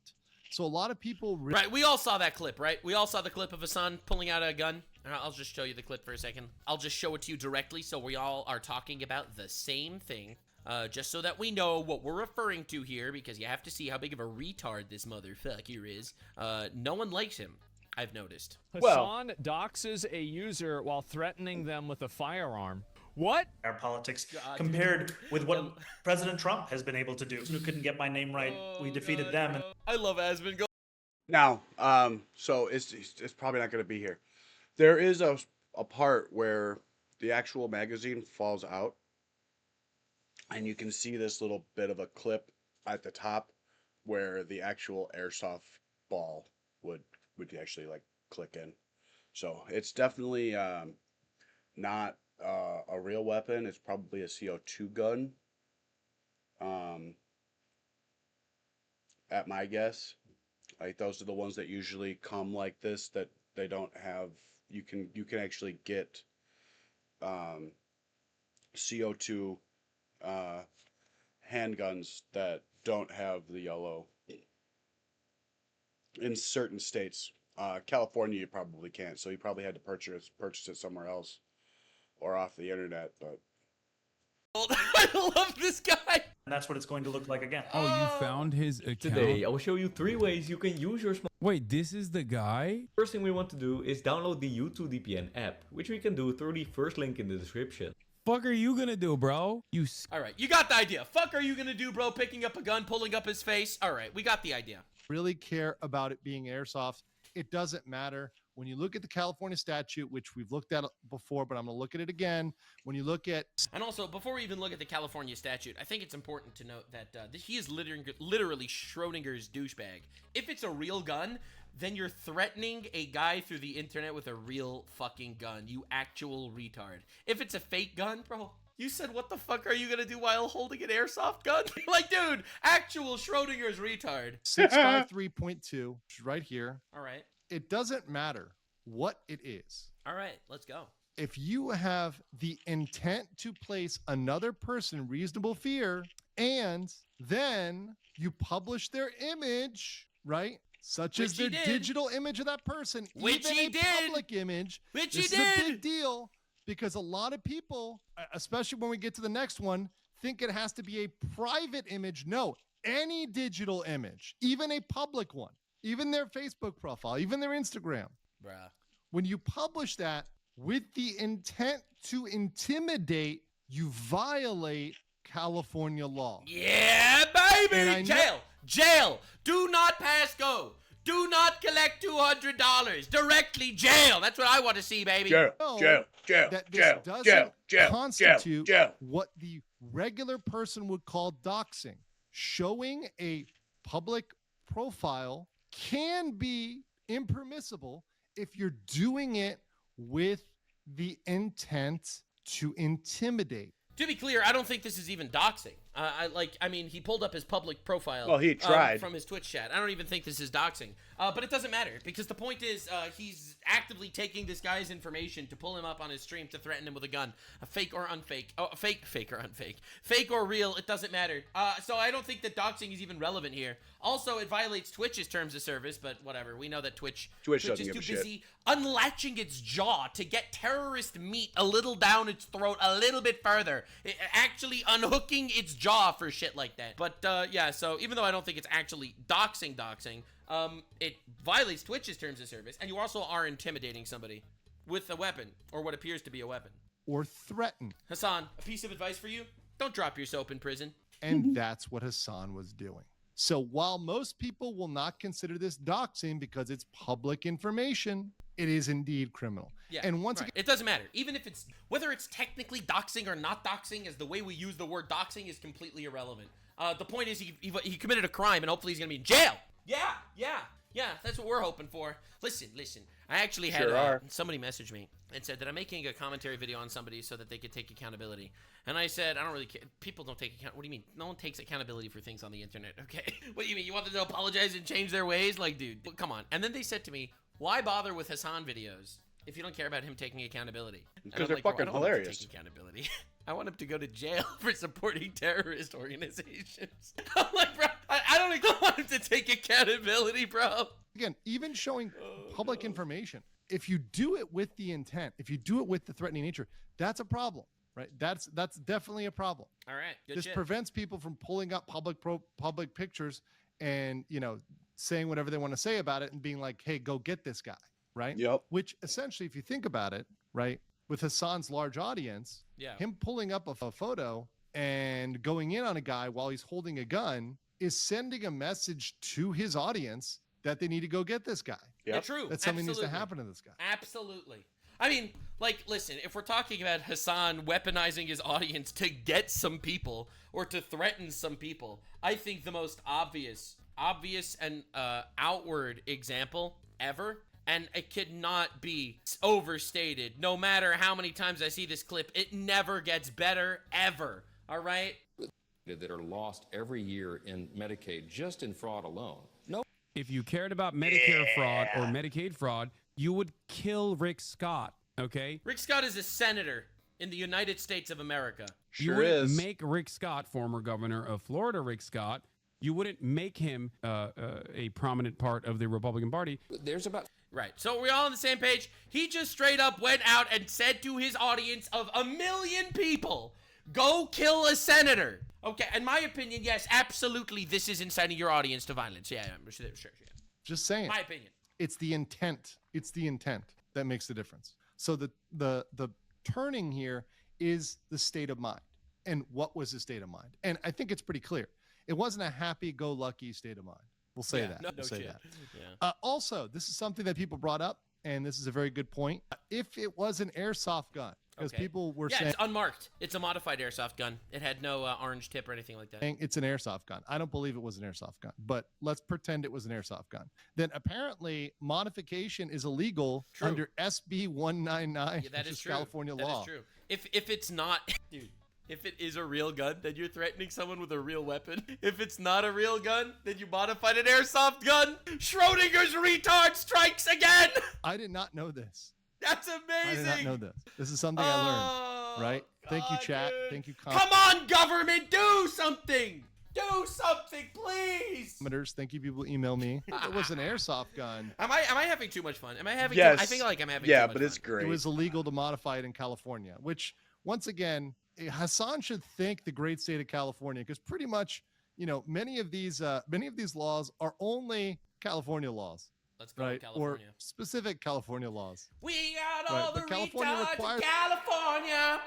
Speaker 3: So a lot of people...
Speaker 2: Right, we all saw that clip, right? We all saw the clip of Hasan pulling out a gun. I'll just show you the clip for a second. I'll just show it to you directly so we all are talking about the same thing. Just so that we know what we're referring to here, because you have to see how big of a retard this motherfucker is. No one likes him, I've noticed.
Speaker 4: Hasan doxes a user while threatening them with a firearm. What?
Speaker 9: our politics
Speaker 2: God.
Speaker 9: compared with what President Trump has been able to do. Who couldn't get my name right? We defeated them. And
Speaker 2: I love Asmund. Go.
Speaker 1: Now, so it's probably not going to be here. There is a part where the actual magazine falls out, and you can see this little bit of a clip at the top where the actual airsoft ball would actually like click in. So it's definitely not a real weapon. It's probably a CO2 gun. At my guess, like those are the ones that usually come like this, that they don't have. You can actually get CO2 handguns that don't have the yellow in certain states. California, you probably can't, so you probably had to purchase it somewhere else or off the internet. But
Speaker 2: I love this guy.
Speaker 9: that's what it's going to look like again.
Speaker 5: Oh, you found his account?
Speaker 10: Today, I will show you 3 ways you can use your smartphone.
Speaker 5: Wait, this is the guy?
Speaker 10: First thing we want to do is download the YouTube VPN app, which we can do through the first link in the description.
Speaker 5: Fuck are you gonna do, bro?
Speaker 2: All right, you got the idea. Fuck are you gonna do, bro? Picking up a gun, pulling up his face. All right, we got the idea.
Speaker 3: Really care about it being airsoft. It doesn't matter. When you look at the California statute, which we've looked at before, but I'm going to look at it again. When you look at...
Speaker 2: And also, before we even look at the California statute, I think it's important to note that he is literally Schrodinger's douchebag. If it's a real gun, then you're threatening a guy through the internet with a real fucking gun, you actual retard. If it's a fake gun, bro, you said what the fuck are you going to do while holding an airsoft gun? Like, dude, actual Schrodinger's retard.
Speaker 3: 653.2, which is right here.
Speaker 2: All right.
Speaker 3: It doesn't matter what it is.
Speaker 2: All right, let's go.
Speaker 3: If you have the intent to place another person in reasonable fear, and then you publish their image, right? Such as their digital image of that person,
Speaker 2: which
Speaker 3: even
Speaker 2: he
Speaker 3: a
Speaker 2: did.
Speaker 3: public image.
Speaker 2: Which
Speaker 3: this
Speaker 2: he
Speaker 3: is
Speaker 2: did.
Speaker 3: a big deal because a lot of people, especially when we get to the next one, think it has to be a private image. No, any digital image, even a public one, even their Facebook profile, even their Instagram.
Speaker 2: Bruh.
Speaker 3: When you publish that with the intent to intimidate, you violate California law.
Speaker 2: Yeah, baby! Jail! Do not pass go! Do not collect $200! Directly jail! That's what I want to see, baby!
Speaker 1: Jail!
Speaker 3: That this doesn't constitute what the regular person would call doxing. Showing a public profile can be impermissible if you're doing it with the intent to intimidate.
Speaker 2: To be clear, I don't think this is even doxing. I mean, he pulled up his public profile.
Speaker 1: Well, he tried.
Speaker 2: From his Twitch chat. I don't even think this is doxing. But it doesn't matter, because the point is he's actively taking this guy's information to pull him up on his stream to threaten him with a gun. A fake or unfake. Oh, fake or unfake. Fake or real, it doesn't matter. So I don't think that doxing is even relevant here. Also, it violates Twitch's terms of service, but whatever. We know that Twitch is too busy unlatching its jaw to get terrorist meat a little down its throat a little bit further. Actually unhooking its jaw for shit like that. But yeah, so even though I don't think it's actually doxing, it violates Twitch's terms of service, and you also are intimidating somebody with a weapon, or what appears to be a weapon.
Speaker 3: Or threaten.
Speaker 2: Hasan, a piece of advice for you: don't drop your soap in prison.
Speaker 3: And that's what Hasan was doing. So while most people will not consider this doxing because it's public information, it is indeed criminal.
Speaker 2: Yeah,
Speaker 3: and once again,
Speaker 2: it doesn't matter. Even if it's, whether it's technically doxing or not doxing, as the way we use the word doxing is completely irrelevant. The point is he committed a crime, and hopefully he's going to be in jail. Yeah, that's what we're hoping for. Listen. I actually had somebody message me and said that I'm making a commentary video on somebody so that they could take accountability. And I said, I don't really care. People don't take account. What do you mean? No one takes accountability for things on the internet, okay? What do you mean? You want them to apologize and change their ways? Like, dude, come on. And then they said to me, why bother with Hasan videos if you don't care about him taking accountability?
Speaker 1: Because they're fucking hilarious.
Speaker 2: Take accountability. I want him to go to jail for supporting terrorist organizations. I'm like, bro, I don't even want him to take accountability, bro.
Speaker 3: Again, even showing public information, if you do it with the intent, if you do it with the threatening nature, that's a problem, right? That's definitely a problem.
Speaker 2: All right, good
Speaker 3: This
Speaker 2: shit.
Speaker 3: prevents people from pulling up public pictures and, saying whatever they want to say about it and being like, hey, go get this guy, right?
Speaker 1: Yep.
Speaker 3: Which essentially, if you think about it, right, with Hasan's large audience,
Speaker 2: Yeah.
Speaker 3: Him pulling up a photo and going in on a guy while he's holding a gun is sending a message to his audience that they need to go get this guy.
Speaker 2: Yeah, true.
Speaker 3: That something needs to
Speaker 2: Absolutely.
Speaker 3: happen to this guy.
Speaker 2: Absolutely. I mean, like, listen, if we're talking about Hasan weaponizing his audience to get some people or to threaten some people, I think the most obvious and outward example ever, and it could not be overstated, no matter how many times I see this clip, it never gets better, ever. All right?
Speaker 11: That are lost every year in Medicaid, just in fraud alone. No.
Speaker 5: If you cared about Medicare fraud or Medicaid fraud, you would kill Rick Scott, okay?
Speaker 2: Rick Scott is a senator in the United States of America.
Speaker 5: You wouldn't make Rick Scott, former governor of Florida, Rick Scott, you wouldn't make him a prominent part of the Republican Party.
Speaker 11: There's about...
Speaker 2: Right, so we're all on the same page. He just straight up went out and said to his audience of 1 million people, go kill a senator. Okay, in my opinion, yes, absolutely, this is inciting your audience to violence. Yeah, sure.
Speaker 3: Just saying.
Speaker 2: My opinion.
Speaker 3: It's the intent. It's the intent that makes the difference. So the turning here is the state of mind. And what was the state of mind? And I think it's pretty clear. It wasn't a happy-go-lucky state of mind. We'll say that.
Speaker 2: No
Speaker 3: we'll say
Speaker 2: shit.
Speaker 3: that.
Speaker 2: Yeah.
Speaker 3: Also, this is something that people brought up, and this is a very good point. If it was an airsoft gun, because people were saying...
Speaker 2: it's unmarked. It's a modified airsoft gun. It had no orange tip or anything like that.
Speaker 3: It's an airsoft gun. I don't believe it was an airsoft gun, but let's pretend it was an airsoft gun. Then apparently modification is illegal under SB 199,
Speaker 2: Yeah, that
Speaker 3: which
Speaker 2: is
Speaker 3: is
Speaker 2: true.
Speaker 3: California law.
Speaker 2: That is true. If it's not... Dude. If it is a real gun, then you're threatening someone with a real weapon. If it's not a real gun, then you modified an airsoft gun. Schrodinger's retard strikes again.
Speaker 3: I did not know this.
Speaker 2: That's amazing.
Speaker 3: I did not know this. This is something I learned, right? Thank you, chat.
Speaker 2: Dude.
Speaker 3: Thank you,
Speaker 2: Come on, government, do something. Do something, please.
Speaker 3: Thank you, people email me. It was an airsoft gun.
Speaker 2: Am I having too much fun? Am I having
Speaker 1: Yes.
Speaker 2: I think like I'm having
Speaker 1: Yeah,
Speaker 2: too much
Speaker 1: but it's
Speaker 2: fun.
Speaker 1: great.
Speaker 3: It was illegal to modify it in California, which once again, Hasan should thank the great state of California, because pretty much, many of these laws are only California laws.
Speaker 2: Let's go,
Speaker 3: right?
Speaker 2: California.
Speaker 3: Or specific California laws.
Speaker 2: We got all
Speaker 3: Right,
Speaker 2: the
Speaker 3: but California
Speaker 2: retards
Speaker 3: requires-
Speaker 2: in California.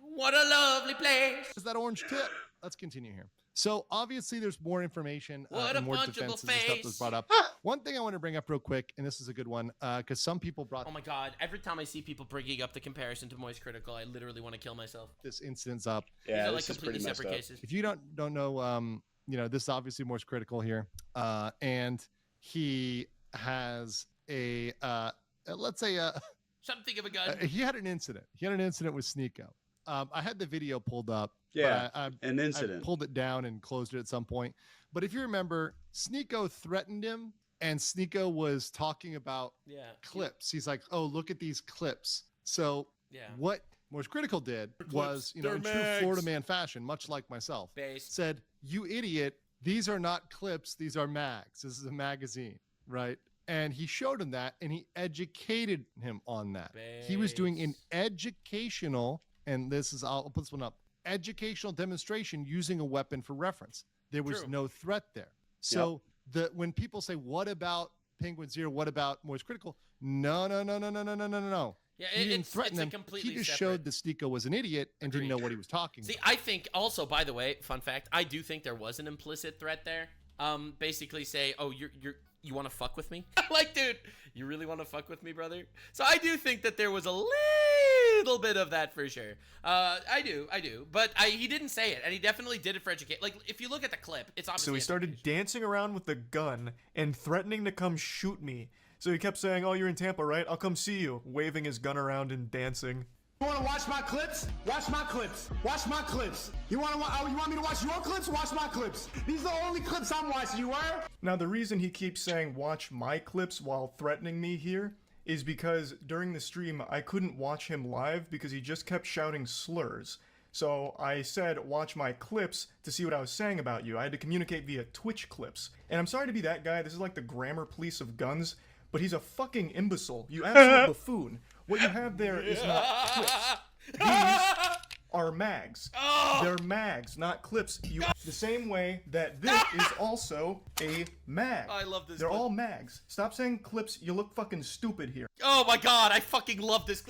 Speaker 2: What a lovely place.
Speaker 3: Is that orange tip? Let's continue here. So obviously there's more information
Speaker 2: What a
Speaker 3: and more
Speaker 2: punchable
Speaker 3: defenses and stuff
Speaker 2: face.
Speaker 3: that's brought up. One thing I want to bring up real quick, and this is a good one, because some people brought
Speaker 2: Oh my god, every time I see people bringing up the comparison to Moist Critical, I literally want to kill myself.
Speaker 3: this incidents up.
Speaker 1: Yeah,
Speaker 2: These are like
Speaker 1: this is
Speaker 2: completely
Speaker 1: pretty messed
Speaker 2: separate
Speaker 1: up.
Speaker 2: cases.
Speaker 3: If you don't know, this is obviously Morse Critical here, and he has a let's say
Speaker 2: Something of a gun.
Speaker 3: he had an incident. He had an incident with Sneeko. I had the video pulled up.
Speaker 1: Yeah,
Speaker 3: but
Speaker 1: an
Speaker 3: I
Speaker 1: incident.
Speaker 3: pulled it down and closed it at some point. But if you remember, Sneeko threatened him, and Sneeko was talking about
Speaker 2: Yeah.
Speaker 3: clips. He's like, "Oh, look at these clips." So
Speaker 2: Yeah.
Speaker 3: what Morse Critical did was,
Speaker 2: They're
Speaker 3: in true
Speaker 2: mags.
Speaker 3: Florida man fashion, much like myself,
Speaker 2: Based.
Speaker 3: said, "You idiot! These are not clips. These are mags. This is a magazine, right?" And he showed him that, and he educated him on that. He was doing an educational, and I'll put this one up, educational demonstration using a weapon for reference. There was
Speaker 2: True.
Speaker 3: no threat there. So when people say, "What about Penguin Zero? What about Morse Critical?" No.
Speaker 2: Yeah,
Speaker 3: He didn't
Speaker 2: it's
Speaker 3: threaten
Speaker 2: a
Speaker 3: them.
Speaker 2: completely
Speaker 3: He just
Speaker 2: separate.
Speaker 3: showed that Sneeko was an idiot and didn't know what he was talking
Speaker 2: See,
Speaker 3: about.
Speaker 2: I think also, by the way, fun fact, I do think there was an implicit threat there. Basically say, "Oh, you want to fuck with me?" Like, dude, you really want to fuck with me, brother? So I do think that there was a little bit of that for sure. I do. But he didn't say it, and he definitely did it for education. Like, if you look at the clip, it's obviously.
Speaker 12: So he started dancing around with the gun and threatening to come shoot me. So he kept saying, "Oh, you're in Tampa, right? I'll come see you," waving his gun around and dancing.
Speaker 13: You want to watch my clips? Watch my clips. Watch my clips. You want me to watch your clips? Watch my clips. These are the only clips I'm watching. You were?
Speaker 12: Now, the reason he keeps saying watch my clips while threatening me here is because during the stream, I couldn't watch him live because he just kept shouting slurs. So I said, watch my clips to see what I was saying about you. I had to communicate via Twitch clips. And I'm sorry to be that guy. This is like the grammar police of guns, but he's a fucking imbecile. You absolute buffoon. What you have there is not clips. These are mags.
Speaker 2: Oh!
Speaker 12: They're mags, not clips. The same way that this is also a mag.
Speaker 2: I love this
Speaker 12: They're
Speaker 2: clip.
Speaker 12: all mags. Stop saying clips. You look fucking stupid here.
Speaker 2: Oh my god, I fucking love this.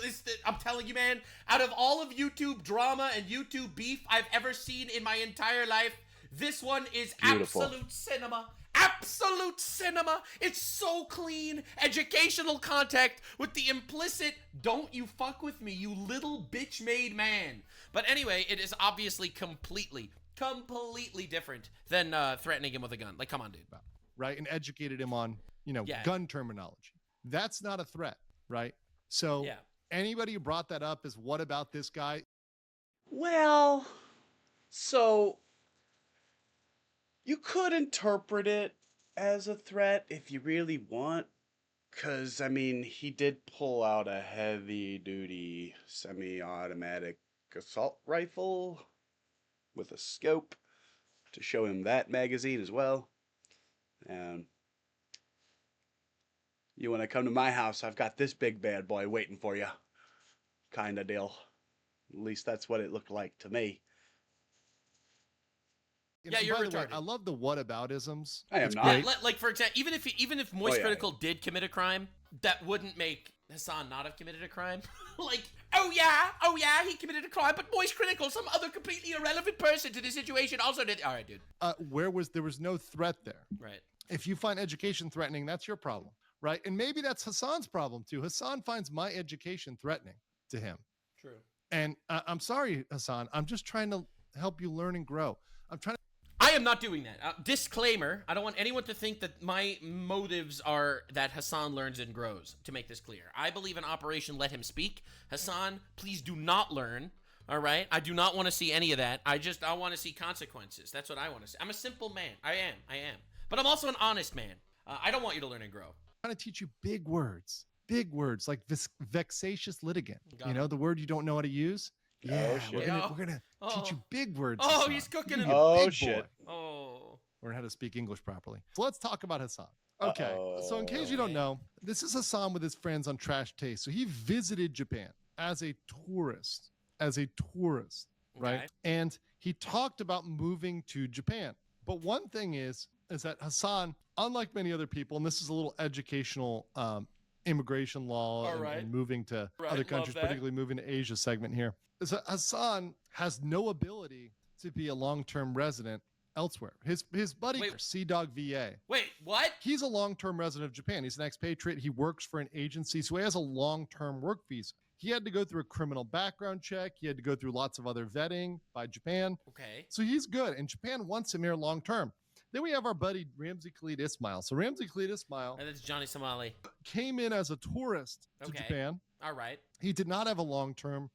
Speaker 2: I'm telling you, man, out of all of YouTube drama and YouTube beef I've ever seen in my entire life, this one is
Speaker 1: Beautiful.
Speaker 2: absolute cinema. Absolute cinema. It's so clean. Educational content with the implicit, don't you fuck with me, you little bitch made man. But anyway, it is obviously completely different than threatening him with a gun. Like, come on, dude.
Speaker 3: Right? And educated him on,
Speaker 2: Yeah.
Speaker 3: gun terminology. That's not a threat, right? So
Speaker 2: Yeah.
Speaker 3: anybody who brought that up is, what about this guy?
Speaker 1: Well, so you could interpret it as a threat if you really want. Because, I mean, he did pull out a heavy-duty semi-automatic assault rifle with a scope to show him that magazine as well. And you want to come to my house, I've got this big bad boy waiting for you. Kind of deal. At least that's what it looked like to me.
Speaker 2: Yeah,
Speaker 3: And
Speaker 2: you're
Speaker 3: by the way,
Speaker 2: retarded.
Speaker 3: I love the whataboutisms.
Speaker 1: I am
Speaker 3: It's
Speaker 1: not.
Speaker 3: great.
Speaker 2: Like for example, even if Moist
Speaker 1: Oh, yeah,
Speaker 2: Critical did commit a crime, that wouldn't make Hasan not have committed a crime. Like, oh yeah, he committed a crime, but Moist Critical, some other completely irrelevant person to the situation, also did. All right, dude.
Speaker 3: There was no threat there.
Speaker 2: Right.
Speaker 3: If you find education threatening, that's your problem, right? And maybe that's Hasan's problem too. Hasan finds my education threatening to him.
Speaker 2: True.
Speaker 3: And I'm sorry, Hasan. I'm just trying to help you learn and grow. I'm trying to.
Speaker 2: I am not doing that. Disclaimer, I don't want anyone to think that my motives are that Hasan learns and grows, to make this clear. I believe in Operation Let Him Speak. Hasan, please do not learn, all right? I do not want to see any of that. I want to see consequences. That's what I want to see. I'm a simple man. I am. But I'm also an honest man. I don't want you to learn and grow.
Speaker 3: I'm trying to teach you big words like vexatious litigant.
Speaker 2: Got it.
Speaker 3: The word you don't know how to use. Yeah,
Speaker 1: shit.
Speaker 3: we're gonna teach you big words.
Speaker 2: Oh,
Speaker 3: Hasan.
Speaker 2: he's cooking
Speaker 3: You're
Speaker 2: him.
Speaker 3: gonna be a
Speaker 1: Oh,
Speaker 3: big
Speaker 1: shit.
Speaker 3: boy.
Speaker 2: Oh.
Speaker 3: Learn how to speak English properly. So let's talk about Hasan. Okay, so in case you don't know, this is Hasan with his friends on Trash Taste. So he visited Japan as a tourist, right?
Speaker 2: Okay.
Speaker 3: And he talked about moving to Japan. But one thing is that Hasan, unlike many other people, and this is a little educational immigration law
Speaker 2: All
Speaker 3: and,
Speaker 2: right.
Speaker 3: and moving to
Speaker 2: Right,
Speaker 3: other
Speaker 2: love
Speaker 3: countries,
Speaker 2: that.
Speaker 3: particularly moving to Asia segment here. So Hasan has no ability to be a long-term resident elsewhere. His buddy,
Speaker 2: Wait.
Speaker 3: Sea Dog VA,
Speaker 2: Wait, what?
Speaker 3: he's a long-term resident of Japan. He's an expatriate. He works for an agency, so he has a long-term work visa. He had to go through a criminal background check. He had to go through lots of other vetting by Japan.
Speaker 2: Okay.
Speaker 3: So he's good, and Japan wants him here long-term. Then we have our buddy Ramsey Khalid Ismail. So Ramsey Khalid Ismail
Speaker 2: And that's Johnny Somali.
Speaker 3: came in as a tourist to
Speaker 2: Okay.
Speaker 3: Japan.
Speaker 2: All right.
Speaker 3: He did not have a long-term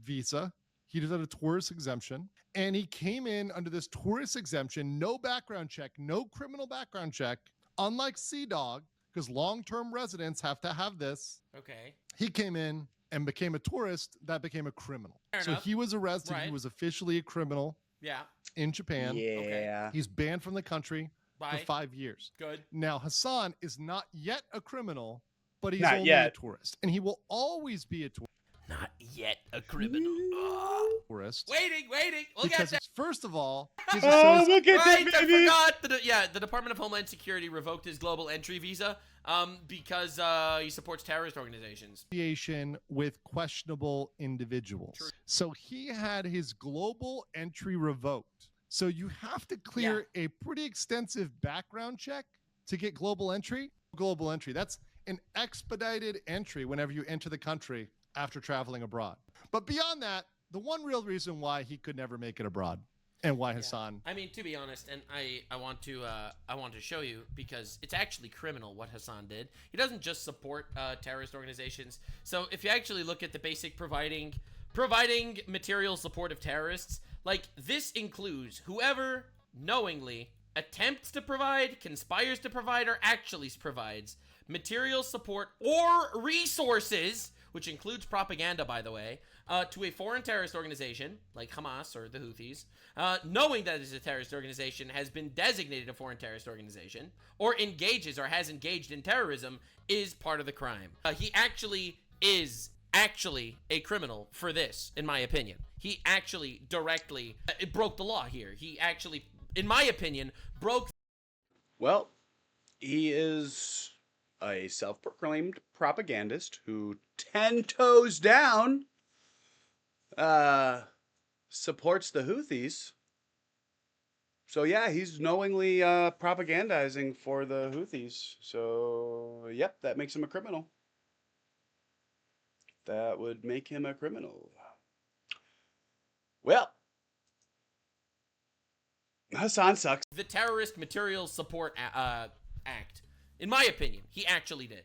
Speaker 3: visa. He did have a tourist exemption, and he came in under this tourist exemption, no background check, no criminal background check. Unlike Sea Dog, because long-term residents have to have this.
Speaker 2: Okay.
Speaker 3: He came in and became a tourist. That became a criminal.
Speaker 2: Fair
Speaker 3: So
Speaker 2: enough.
Speaker 3: he was arrested.
Speaker 2: Right.
Speaker 3: He was officially a criminal
Speaker 2: Yeah.
Speaker 3: in Japan.
Speaker 1: Yeah.
Speaker 3: He's banned from the country for
Speaker 2: Bye.
Speaker 3: 5 years.
Speaker 2: Good.
Speaker 3: Now, Hasan is not yet a criminal, but he's
Speaker 1: Not
Speaker 3: only
Speaker 1: yet.
Speaker 3: a tourist. And he will always be a
Speaker 2: Not yet a criminal.
Speaker 3: tourist.
Speaker 2: Waiting. Look
Speaker 3: Because
Speaker 2: at that.
Speaker 3: it's, first of all, his
Speaker 1: Oh, look at
Speaker 2: Right,
Speaker 1: that
Speaker 2: I
Speaker 1: baby!
Speaker 2: forgot. The Department of Homeland Security revoked his global entry visa because he supports terrorist organizations.
Speaker 3: association with questionable individuals.
Speaker 2: True.
Speaker 3: So he had his global entry revoked. So you have to clear a pretty extensive background check to get global entry. Global entry, that's an expedited entry whenever you enter the country after traveling abroad. But beyond that, the one real reason why he could never make it abroad and why Hasan.
Speaker 2: I mean, to be honest, and I want to show you, because it's actually criminal what Hasan did. He doesn't just support terrorist organizations. So if you actually look at the basic providing material support of terrorists, like this includes whoever knowingly attempts to provide, conspires to provide, or actually provides material support or resources, which includes propaganda, by the way, to a foreign terrorist organization like Hamas or the Houthis, knowing that it is a terrorist organization, has been designated a foreign terrorist organization, or engages or has engaged in terrorism, is part of the crime. He actually is actually a criminal for this, in my opinion. He actually directly broke the law here. He actually, in my opinion, broke.
Speaker 1: Well, he is a self-proclaimed propagandist who 10 toes down supports the Houthis. So yeah, he's knowingly propagandizing for the Houthis. So yep, that makes him a criminal. That would make him a criminal. Well, Hasan sucks.
Speaker 2: The Terrorist Materials Support Act. In my opinion, he actually did.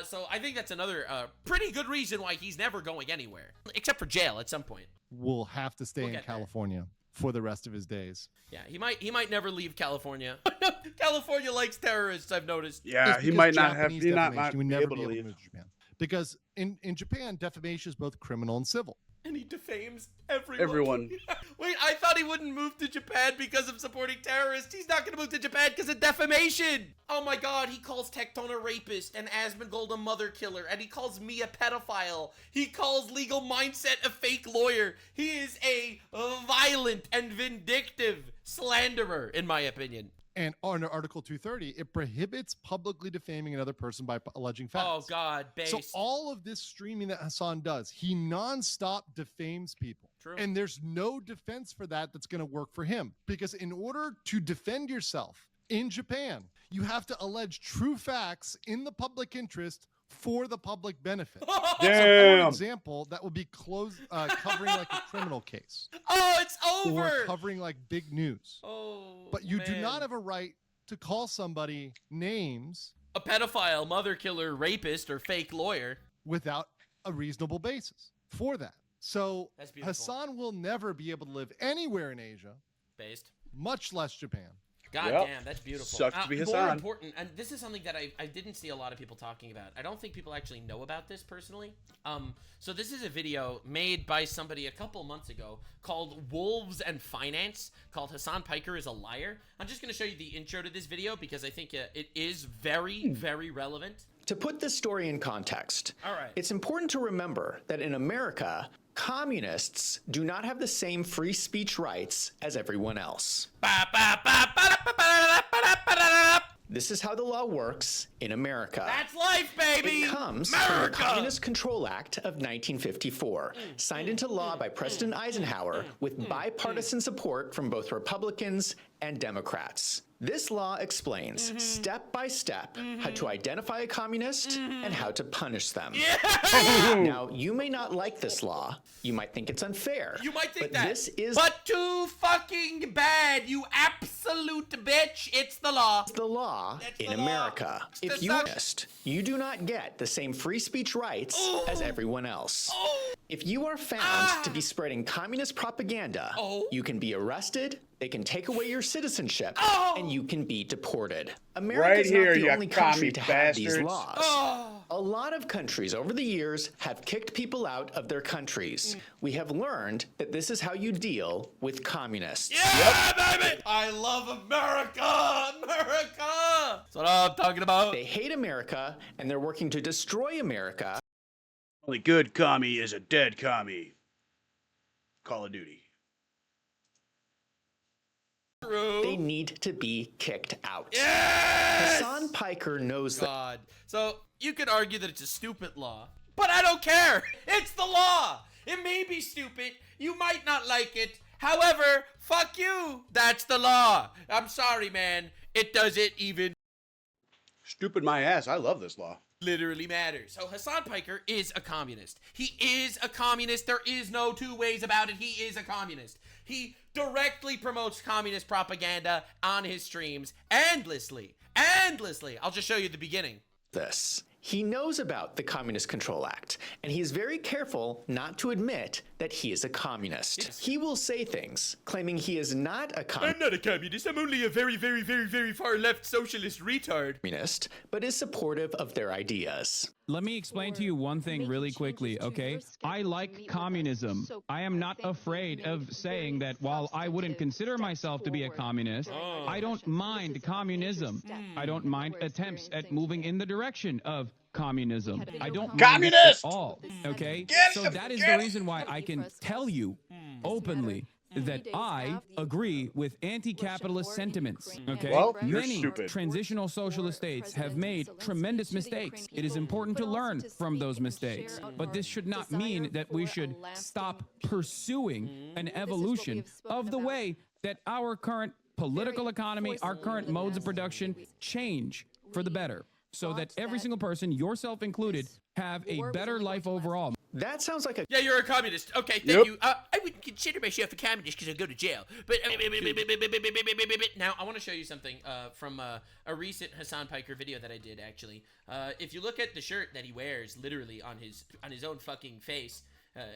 Speaker 2: So I think that's another pretty good reason why he's never going anywhere. Except for jail at some point.
Speaker 3: Will have to stay in California for the rest of his days.
Speaker 2: Yeah, he might never leave California. California likes terrorists, I've noticed.
Speaker 1: Yeah, he might not have be not
Speaker 3: would
Speaker 1: be
Speaker 3: never
Speaker 1: able to leave.
Speaker 3: move to Japan. Because in Japan, defamation is both criminal and civil.
Speaker 2: And he defames everyone.
Speaker 1: Everyone.
Speaker 2: Wait, I thought he wouldn't move to Japan because of supporting terrorists. He's not going to move to Japan because of defamation. Oh my god, he calls Tecton a rapist and Asmongold a mother killer, and he calls me a pedophile. He calls Legal Mindset a fake lawyer. He is a violent and vindictive slanderer, in my opinion.
Speaker 3: And under Article 230, it prohibits publicly defaming another person by alleging facts.
Speaker 2: Oh, God, base.
Speaker 3: So all of this streaming that Hasan does, he nonstop defames people.
Speaker 2: True.
Speaker 3: And there's no defense for that that's going to work for him. Because in order to defend yourself in Japan, you have to allege true facts in the public interest for the public benefit.
Speaker 1: Damn.
Speaker 3: So for example, that would be covering like a criminal case.
Speaker 2: Oh, it's over.
Speaker 3: Or covering like big news.
Speaker 2: Oh,
Speaker 3: but you do
Speaker 2: man.
Speaker 3: not have a right to call somebody names.
Speaker 2: A pedophile, mother killer, rapist, or fake lawyer.
Speaker 3: Without a reasonable basis for that. So
Speaker 2: That's beautiful.
Speaker 3: Hassan will never be able to live anywhere in Asia.
Speaker 2: Based.
Speaker 3: Much less Japan.
Speaker 2: God damn, that's beautiful.
Speaker 1: Sucks to be
Speaker 2: More
Speaker 1: Hasan.
Speaker 2: important, and this is something that I didn't see a lot of people talking about. I don't think people actually know about this personally. So this is a video made by somebody a couple months ago called Wolves and Finance, called Hasan Piker is a Liar. I'm just going to show you the intro to this video because I think it is very, very relevant.
Speaker 14: To put this story in context,
Speaker 2: All right.
Speaker 14: it's important to remember that in America, communists do not have the same free speech rights as everyone else. This is how the law works in America.
Speaker 2: That's life, baby!
Speaker 14: It comes
Speaker 2: America!
Speaker 14: from the Communist Control Act of 1954, signed into law by President Eisenhower with bipartisan support from both Republicans and Democrats. This law explains step by step how to identify a communist and how to punish them. Now, you may not like this law. You might think it's unfair.
Speaker 2: You might think
Speaker 14: but
Speaker 2: that.
Speaker 14: This is
Speaker 2: but too fucking bad, you absolute bitch. It's the law.
Speaker 14: the law in America. If you're honest, you do not get the same free speech rights as everyone else. If you are found to be spreading communist propaganda, you can be arrested, they can take away your citizenship, and you can be deported. America
Speaker 1: Right
Speaker 14: is
Speaker 1: here,
Speaker 14: not the
Speaker 1: you
Speaker 14: only
Speaker 1: commie
Speaker 14: country to have these
Speaker 1: bastards.
Speaker 14: laws. A lot of countries over the years have kicked people out of their countries. We have learned that this is how you deal with communists.
Speaker 2: Yeah, baby! I love America! America! That's what I'm talking about.
Speaker 14: They hate America, and they're working to destroy America.
Speaker 1: Only good commie is a dead commie. Call of Duty.
Speaker 14: They need to be kicked out.
Speaker 2: Yes!
Speaker 14: Hasan Piker knows that.
Speaker 2: God. So you could argue that it's a stupid law, but I don't care. It's the law. It may be stupid. You might not like it. However, fuck you. That's the law. I'm sorry, man. It doesn't even
Speaker 1: Stupid my ass. I love this law.
Speaker 2: literally matter. So Hasan Piker is a communist. He is a communist. There is no two ways about it. He is a communist. He directly promotes communist propaganda on his streams endlessly. Endlessly. I'll just show you the beginning.
Speaker 14: This. He knows about the Communist Control Act, and he is very careful not to admit that he is a communist.
Speaker 2: Yes.
Speaker 14: He will say things claiming he is not a
Speaker 2: I'm not a communist. I'm only a very, very, very, very far left socialist retard.
Speaker 14: communist, but is supportive of their ideas.
Speaker 5: Let me explain to you one thing really quickly, okay? I like communism. I am not afraid of saying that while I wouldn't consider myself to be a communist, I don't mind communism. I don't mind attempts at moving in the direction of communism. I don't mind it at all, okay? So that is the reason why I can tell you openly that I agree with anti-capitalist sentiments, okay?
Speaker 1: Well, you're
Speaker 5: Many
Speaker 1: stupid.
Speaker 5: transitional socialist states have made tremendous mistakes. It is important to learn from those mistakes. But this should not mean that we should stop pursuing an evolution of the way that our current political economy, our current modes of production change for the better, so that every single person, yourself included, have a better life overall.
Speaker 14: That sounds like a...
Speaker 2: Yeah, you're a communist. Okay, thank you. I wouldn't consider myself a communist because I'll go to jail. But now I want to show you something from a recent Hasan Piker video that I did, actually. If you look at the shirt that he wears, literally on his own fucking face,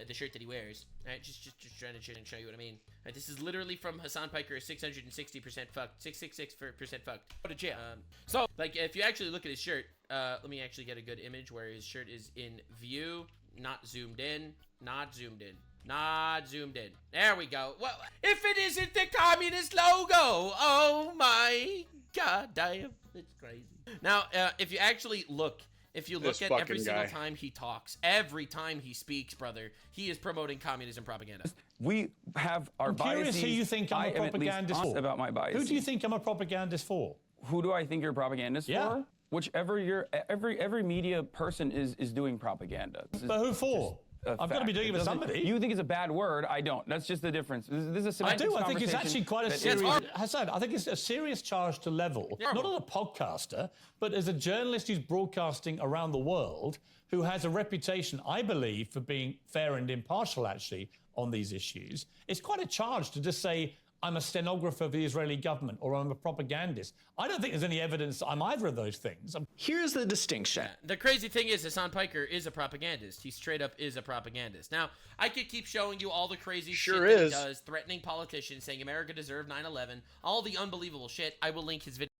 Speaker 2: the shirt that he wears. Just trying to show you what I mean. This is literally from Hasan Piker, 660% fucked, 666% fucked. Go to jail. So, like, if you actually look at his shirt, let me actually get a good image where his shirt is in view, not zoomed in, not zoomed in. Not zoomed in. There we go. Well, if it isn't the communist logo, oh my god damn, it's crazy. Now, if you actually look, if you look at every single time he talks, every time he speaks, brother, he is promoting communism propaganda.
Speaker 15: We have our biases.
Speaker 16: I'm curious who you think I'm a propagandist for.
Speaker 15: About my biases.
Speaker 16: Who do you think I'm a propagandist for?
Speaker 15: Who do I think you're a propagandist for? Whichever every media person is doing propaganda.
Speaker 16: But who for? I've got to be doing it with somebody.
Speaker 15: You think it's a bad word? I don't. That's just the difference. This is a semantics
Speaker 16: I do. I think it's actually quite a serious... Hasan, I think it's a serious charge to level, not as a podcaster, but as a journalist who's broadcasting around the world, who has a reputation, I believe, for being fair and impartial, actually, on these issues. It's quite a charge to just say, I'm a stenographer of the Israeli government, or I'm a propagandist. I don't think there's any evidence that I'm either of those things.
Speaker 14: Here's the distinction.
Speaker 2: The crazy thing is Hasan Piker is a propagandist. He straight up is a propagandist. Now, I could keep showing you all the crazy shit that he does, threatening politicians, saying America deserved 9/11, all the unbelievable shit. I will link his video.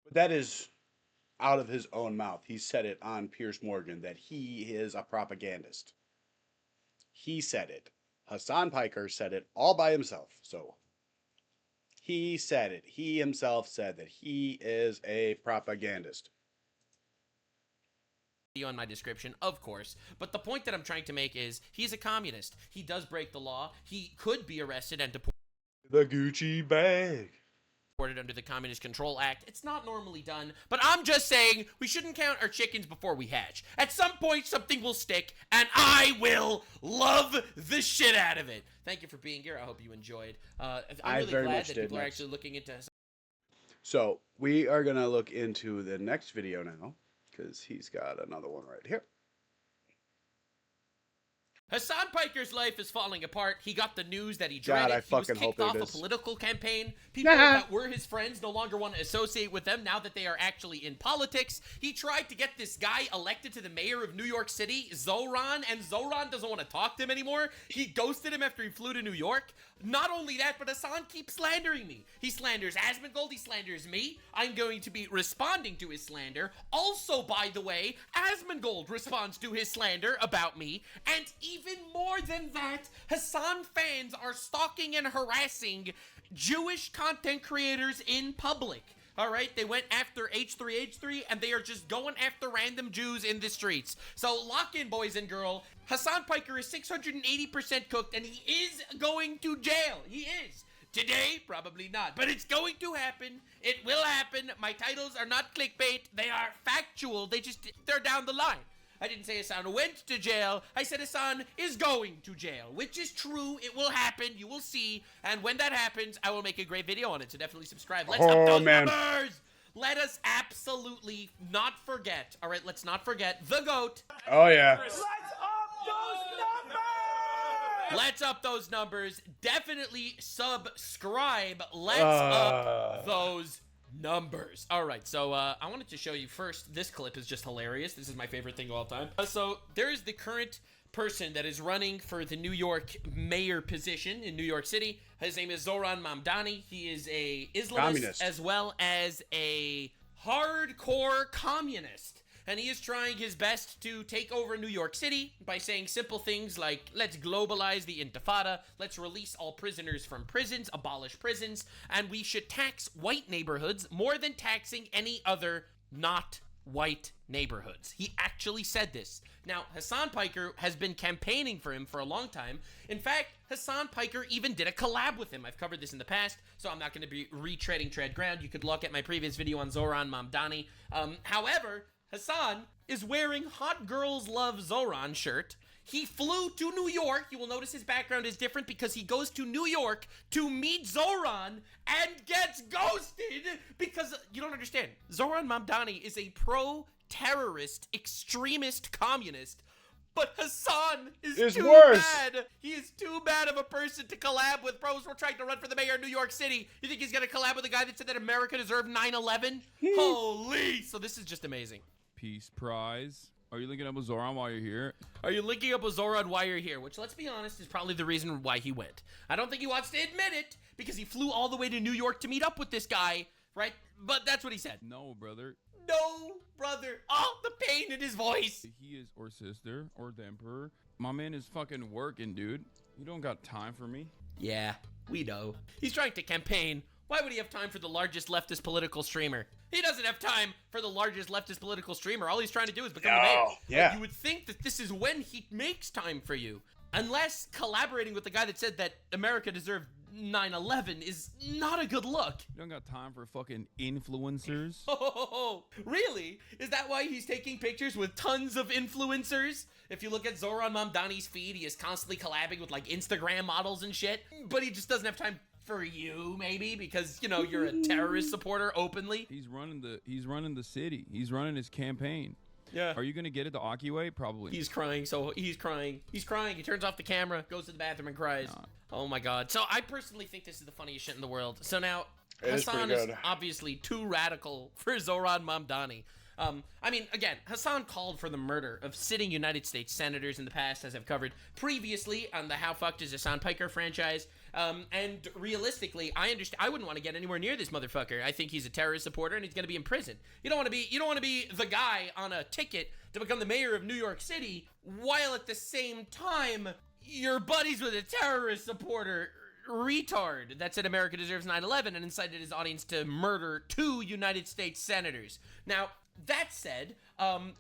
Speaker 1: But that is out of his own mouth. He said it on Piers Morgan that he is a propagandist. He said it. Hasan Piker said it all by himself. So he said it. He himself said that he is a propagandist.
Speaker 2: On my description, of course, but the point that I'm trying to make is he's a communist. He does break the law. He could be arrested and deported.
Speaker 1: The Gucci bag.
Speaker 2: Under the Communist Control Act. It's not normally done, but I'm just saying we shouldn't count our chickens before we hatch. At some point, something will stick, and I will love the shit out of it. Thank you for being here. I hope you enjoyed. I'm really glad that people are actually looking into.
Speaker 1: So we are gonna look into the next video now, because he's got another one right here.
Speaker 2: Hasan Piker's life is falling apart. He got the news that he dreaded. He was kicked off a political campaign. People that were his friends no longer want to associate with them now that they are actually in politics. He tried to get this guy elected to the mayor of New York City, Zoran, and Zoran doesn't want to talk to him anymore. He ghosted him after he flew to New York. Not only that, but Hasan keeps slandering me. He slanders Asmongold. He slanders me. I'm going to be responding to his slander. Also, by the way, Asmongold responds to his slander about me. And even more than that, Hasan fans are stalking and harassing Jewish content creators in public. All right, they went after H3H3, and they are just going after random Jews in the streets. So lock in, boys and girls. Hasan Piker is 680% cooked, and he is going to jail. He is. Today, probably not, but it's going to happen. It will happen. My titles are not clickbait. They are factual. They're down the line. I didn't say Hasan went to jail. I said Hasan is going to jail, which is true. It will happen. You will see. And when that happens, I will make a great video on it. So definitely subscribe. Let's up those numbers. Let us absolutely not forget. All right, let's not forget the GOAT.
Speaker 1: Oh, yeah.
Speaker 2: Let's up those numbers. Definitely subscribe. Let's up those numbers. All right, so I wanted to show you first. This clip is just hilarious. This is my favorite thing of all time. So there is the current person that is running for the New York mayor position in New York City. His name is Zoran Mamdani. He is a Islamist as well as a hardcore communist. and he is trying his best to take over New York City by saying simple things like, let's globalize the Intifada, let's release all prisoners from prisons, abolish prisons, and we should tax white neighborhoods more than taxing any other not white neighborhoods. He actually said this. Now, Hasan Piker has been campaigning for him for a long time. In fact, Hasan Piker even did a collab with him. I've covered this in the past, so I'm not going to be retreading tread ground. You could look at my previous video on Zoran Mamdani. However, Hasan is wearing Hot Girls Love Zoran shirt. He flew to New York. You will notice his background is different because he goes to New York to meet Zoran and gets ghosted because, you don't understand, Zoran Mamdani is a pro-terrorist, extremist communist, but Hasan is too bad. He is too bad of a person to collab with. Bros, we're trying to run for the mayor of New York City. You think he's going to collab with a guy that said that America deserved 9/11? Holy! So this is just amazing.
Speaker 17: Peace prize. Are you linking up with Zoran while you're here?
Speaker 2: Are you linking up with Zoran while you're here? Which, let's be honest, is probably the reason why he went. I don't think he wants to admit it, because he flew all the way to New York to meet up with this guy, right? But that's what he said.
Speaker 17: No, brother.
Speaker 2: No, brother. Oh, the pain in his voice.
Speaker 17: He is, or sister, or the emperor. My man is fucking working, dude. You don't got time for me.
Speaker 2: Yeah, we know. He's trying to campaign. Why would he have time for the largest leftist political streamer? He doesn't have time for the largest leftist political streamer. All he's trying to do is become the mayor.
Speaker 1: Yeah.
Speaker 2: You would think that this is when he makes time for you. Unless collaborating with the guy that said that America deserved 9/11 is not a good look.
Speaker 17: You don't got time for fucking influencers.
Speaker 2: Oh, really? Is that why he's taking pictures with tons of influencers? If you look at Zoran Mamdani's feed, he is constantly collabing with like Instagram models and shit, but he just doesn't have time for you, maybe, because, you know, you're a terrorist supporter openly.
Speaker 17: He's running the city. He's running his campaign.
Speaker 2: Yeah.
Speaker 17: Are you gonna get it the Aki way? Probably.
Speaker 2: He's crying, so he's crying. He's crying. He turns off the camera, goes to the bathroom, and cries. Oh my god. So I personally think this is the funniest shit in the world. So now, Hasan is obviously too radical for Zoran Mamdani. I mean, again, Hasan called for the murder of sitting United States senators in the past, as I've covered previously on the How Fucked is Hasan Piker franchise. And realistically, I understand. I wouldn't want to get anywhere near this motherfucker. I think he's a terrorist supporter and he's gonna be in prison. You don't want to be the guy on a ticket to become the mayor of New York City, while at the same time you're buddies with a terrorist supporter. Retard that said America deserves 9/11 and incited his audience to murder 2 United States senators. Now, that said,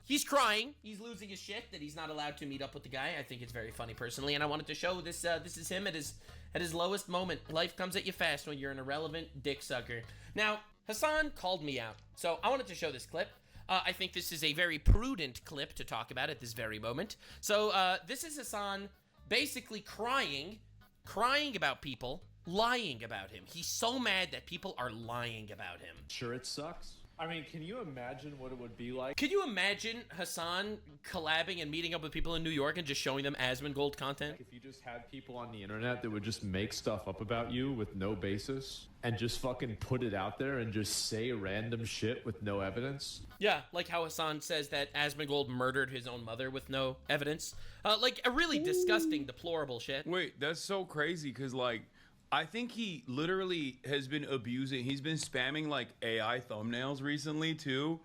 Speaker 2: he's crying. He's losing his shit that he's not allowed to meet up with the guy. I think it's very funny personally, and I wanted to show this. This is him at his lowest moment. Life comes at you fast when you're an irrelevant dick sucker. Now, Hasan called me out, so I wanted to show this clip. I think this is a very prudent clip to talk about at this very moment. So this is Hasan basically crying about people lying about him. He's so mad that people are lying about him.
Speaker 18: Sure, it sucks. I mean, can you imagine what it would be like?
Speaker 2: Could you imagine Hasan collabing and meeting up with people in New York and just showing them Asmongold content?
Speaker 18: If you just had people on the internet that would just make stuff up about you with no basis and just fucking put it out there and just say random shit with no evidence?
Speaker 2: Yeah, like how Hasan says that Asmongold murdered his own mother with no evidence. Like a really disgusting, deplorable shit.
Speaker 17: Wait, that's so crazy because, like, I think he literally has been abusing. He's been spamming like AI thumbnails recently too,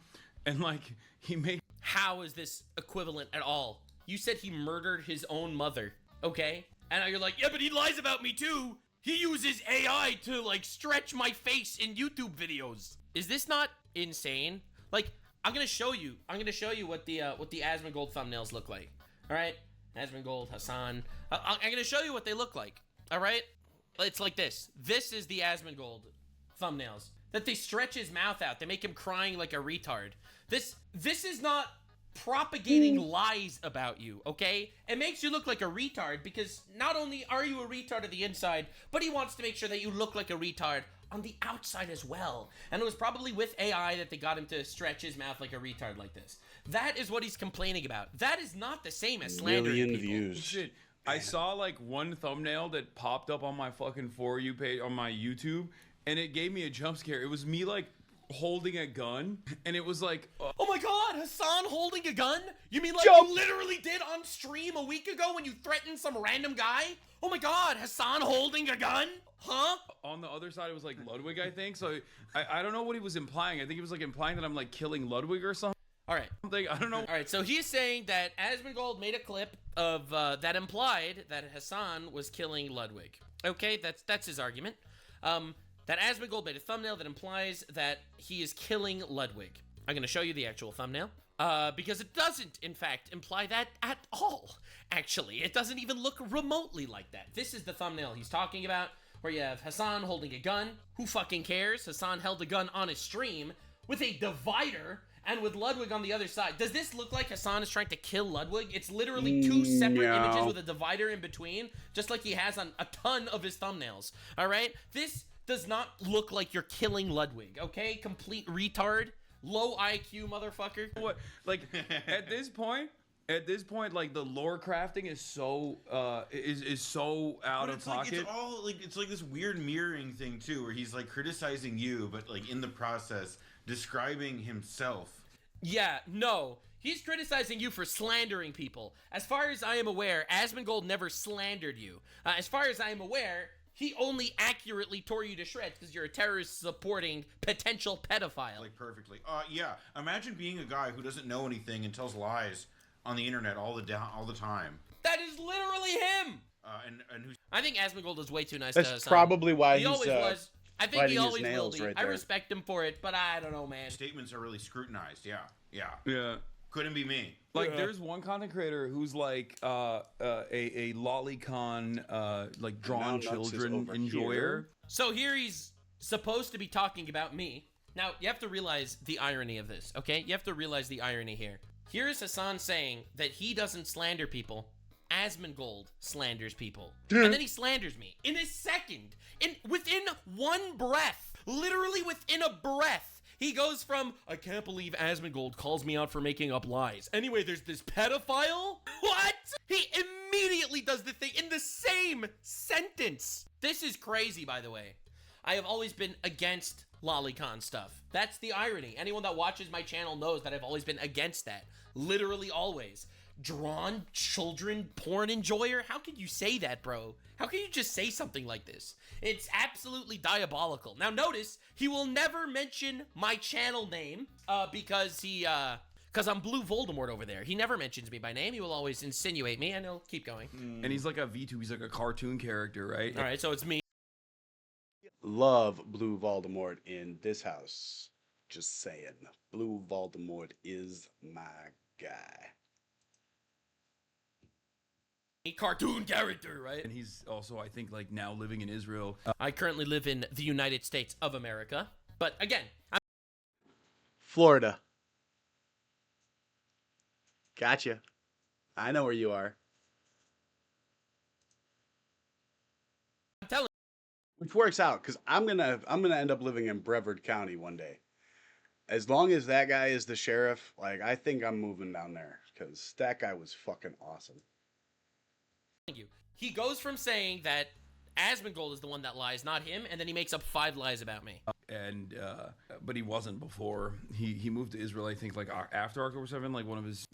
Speaker 17: and like he made.
Speaker 2: How is this equivalent at all? You said he murdered his own mother, okay? And now you're like, yeah, but he lies about me too. He uses AI to like stretch my face in YouTube videos. Is this not insane? Like, I'm gonna show you what the Asmongold thumbnails look like. All right, Asmongold, Hasan. I'm gonna show you what they look like. All right. It's like this. This is the Asmongold thumbnails. That they stretch his mouth out. They make him crying like a retard. This is not propagating lies about you, okay? It makes you look like a retard because not only are you a retard on the inside, but he wants to make sure that you look like a retard on the outside as well. And it was probably with AI that they got him to stretch his mouth like a retard like this. That is what he's complaining about. That is not the same as slandering people.
Speaker 1: Views.
Speaker 17: Shit. I saw like one thumbnail that popped up on my fucking For You page on my YouTube, and it gave me a jump scare. It was me like holding a gun, and it was like,
Speaker 2: oh my god, Hasan holding a gun? You mean like you literally did on stream a week ago when you threatened some random guy? Oh my god, Hasan holding a gun? Huh?
Speaker 17: On the other side, it was like Ludwig, I think. So I don't know what he was implying. I think he was like implying that I'm like killing Ludwig or something.
Speaker 2: All right.
Speaker 17: I don't know.
Speaker 2: All right, so he's saying that Asmongold made a clip of that implied that Hasan was killing Ludwig. Okay, that's his argument. That Asmongold made a thumbnail that implies that he is killing Ludwig. I'm going to show you the actual thumbnail because it doesn't, in fact, imply that at all. Actually, it doesn't even look remotely like that. This is the thumbnail he's talking about, where you have Hasan holding a gun. Who fucking cares? Hasan held a gun on his stream with a divider and with Ludwig on the other side. Does this look like Hasan is trying to kill Ludwig? It's literally two separate images with a divider in between, just like he has on a ton of his thumbnails. All right? This does not look like you're killing Ludwig, okay? Complete retard. Low IQ motherfucker.
Speaker 17: What? Like, at this point, like the lore crafting is so is so out of pocket.
Speaker 19: It's all like it's like this weird mirroring thing too, where he's like criticizing you, but like in the process describing himself.
Speaker 2: Yeah, no. He's criticizing you for slandering people. As far as I am aware, Asmongold never slandered you. As far as I am aware, he only accurately tore you to shreds because you're a terrorist supporting potential pedophile.
Speaker 19: Like perfectly. Yeah. Imagine being a guy who doesn't know anything and tells lies on the internet all the time.
Speaker 2: That is literally him.
Speaker 19: And who's...
Speaker 2: I think Asmongold is way too nice to
Speaker 1: That's
Speaker 2: Hasan.
Speaker 1: probably why
Speaker 2: he
Speaker 1: he's
Speaker 2: always was. I think he always will be.
Speaker 1: Right
Speaker 2: I respect him for it, but I don't know, man.
Speaker 19: Statements are really scrutinized. Yeah. Couldn't be me.
Speaker 17: Like, there's one content creator who's like a lolicon, like drawn children enjoyer.
Speaker 2: So here he's supposed to be talking about me. Now, you have to realize the irony of this, okay? You have to realize the irony here. Here's Hasan saying that he doesn't slander people. Asmongold slanders people. And then he slanders me. In a second. Within one breath. Literally within a breath. He goes from, I can't believe Asmongold calls me out for making up lies. Anyway, there's this pedophile? What? He immediately does the thing in the same sentence. This is crazy, by the way. I have always been against lolicon stuff. That's the irony. Anyone that watches my channel knows that I've always been against that. Literally always. Drawn children porn enjoyer? How could you say that, bro? How can you just say something like this? It's absolutely diabolical. Now notice, he will never mention my channel name because I'm Blue Voldemort over there. He never mentions me by name. He will always insinuate me, and he'll keep going.
Speaker 17: And he's like a VTuber. He's like a cartoon character, right?
Speaker 2: All right, so it's me.
Speaker 1: Love Blue Voldemort in this house. Just saying. Blue Voldemort is my guy.
Speaker 2: A cartoon character, right?
Speaker 17: And he's also, I think, like now living in Israel.
Speaker 2: I currently live in the United States of America. But again,
Speaker 1: Florida. Gotcha. I know where you are.
Speaker 2: I'm telling you.
Speaker 1: Which works out, because I'm gonna end up living in Brevard County one day. As long as that guy is the sheriff, like, I think I'm moving down there, because that guy was fucking awesome.
Speaker 2: Thank you. He goes from saying that Asmongold is the one that lies, not him, and then he makes up 5 lies about me.
Speaker 17: And but he wasn't before. He moved to Israel, I think, like after October 7th, like one of his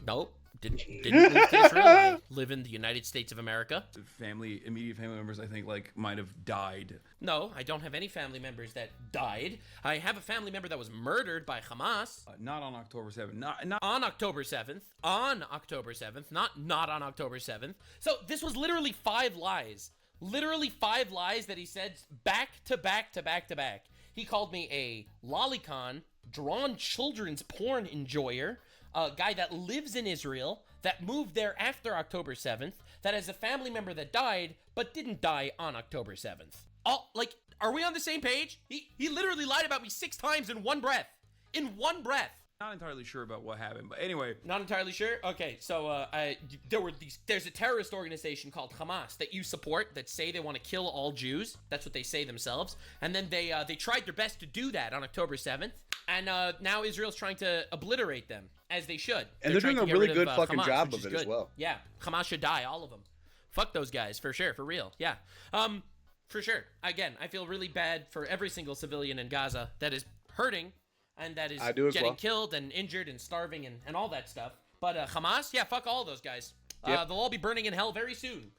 Speaker 2: didn't move to Israel. I live in the United States of America.
Speaker 17: Immediate family members, I think, like might have died.
Speaker 2: No, I don't have any family members that died. I have a family member that was murdered by Hamas.
Speaker 17: Not on October 7th. Not
Speaker 2: on October 7th. On October 7th. Not on October 7th. So this was literally 5 lies. Literally 5 lies that he said back to back to back to back. He called me a lolicon, drawn children's porn enjoyer, a guy that lives in Israel, that moved there after October 7th, that has a family member that died, but didn't die on October 7th. Are we on the same page? He literally lied about me 6 times in one breath. In one breath.
Speaker 17: Not entirely sure about what happened, but anyway.
Speaker 2: Not entirely sure? Okay, so there's a terrorist organization called Hamas that you support that say they want to kill all Jews. That's what they say themselves. And then they tried their best to do that on October 7th. And now Israel's trying to obliterate them, as they should.
Speaker 1: And they're doing a really good fucking job of it as well.
Speaker 2: Yeah, Hamas should die, all of them. Fuck those guys, for sure, for real. Yeah. For sure. Again, I feel really bad for every single civilian in Gaza that is hurting and that is getting killed and injured and starving and all that stuff. But Hamas, yeah, fuck all those guys. They'll all be burning in hell very soon.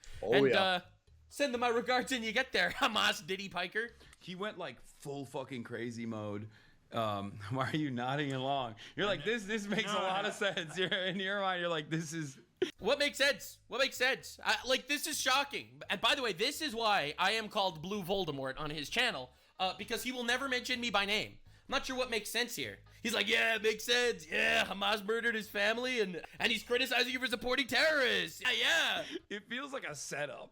Speaker 2: Send them my regards when you get there, Hamas Diddy Piker.
Speaker 17: He went like full fucking crazy mode. Why are you nodding along? You're like, this makes a lot of sense. You're in your mind, you're like, this is...
Speaker 2: What makes sense? What makes sense? Like, this is shocking. And by the way, this is why I am called Blue Voldemort on his channel, because he will never mention me by name. I'm not sure what makes sense here. He's like, yeah, it makes sense. Yeah, Hamas murdered his family, and he's criticizing you for supporting terrorists. Yeah.
Speaker 17: It feels like a setup.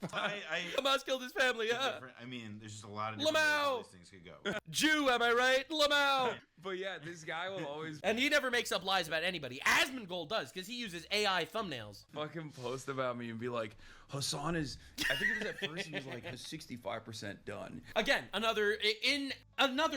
Speaker 2: Hamas killed his family, yeah.
Speaker 19: I mean, there's just a lot of different ways all these things could go.
Speaker 2: Jew, am I right? Lamau.
Speaker 17: But yeah, this guy will always...
Speaker 2: And he never makes up lies about anybody. Asmongold does, because he uses AI thumbnails.
Speaker 17: Fucking post about me and be like, Hasan is... I think it was at first he was like, 65% done.
Speaker 2: Again, another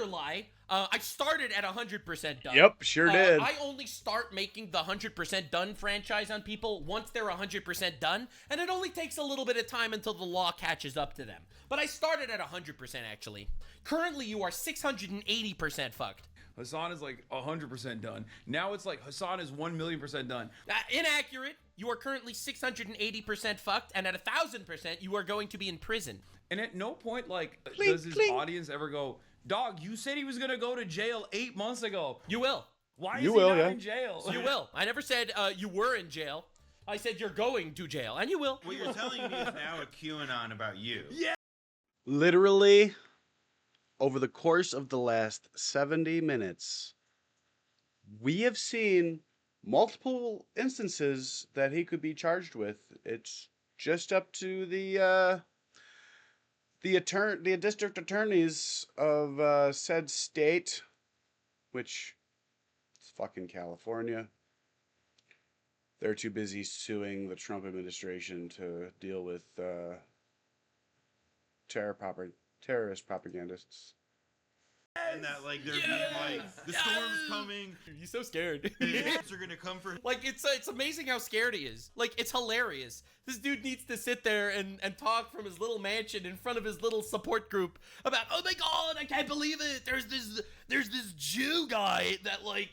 Speaker 2: lie. I started at 100% done.
Speaker 1: Yep, sure did.
Speaker 2: I only start making the 100% done franchise on people once they're 100% done, and it only takes a little bit of time until the law catches up to them. But I started at 100% actually. Currently, you are 680% fucked.
Speaker 17: Hasan is like 100% done. Now it's like Hasan is 1,000,000% done.
Speaker 2: Inaccurate. You are currently 680% fucked, and at 1,000%, you are going to be in prison.
Speaker 17: And at no point, like, does his audience ever go, dog, you said he was going to go to jail 8 months ago.
Speaker 2: You will.
Speaker 17: Why is he not in jail?
Speaker 2: You will. I never said you were in jail. I said you're going to jail, and you will.
Speaker 19: What you're telling me is now a QAnon about you.
Speaker 2: Yeah.
Speaker 1: Literally, over the course of the last 70 minutes, we have seen multiple instances that he could be charged with. It's just up to the district attorneys of said state, which is fucking California. They're too busy suing the Trump administration to deal with terrorist propagandists.
Speaker 19: And that, like, they're being like, the storm's coming.
Speaker 2: He's so scared.
Speaker 19: The ants are gonna come for him.
Speaker 2: Like, it's amazing how scared he is. Like, it's hilarious. This dude needs to sit there and talk from his little mansion in front of his little support group about, oh my god, I can't believe it. There's this Jew guy that, like,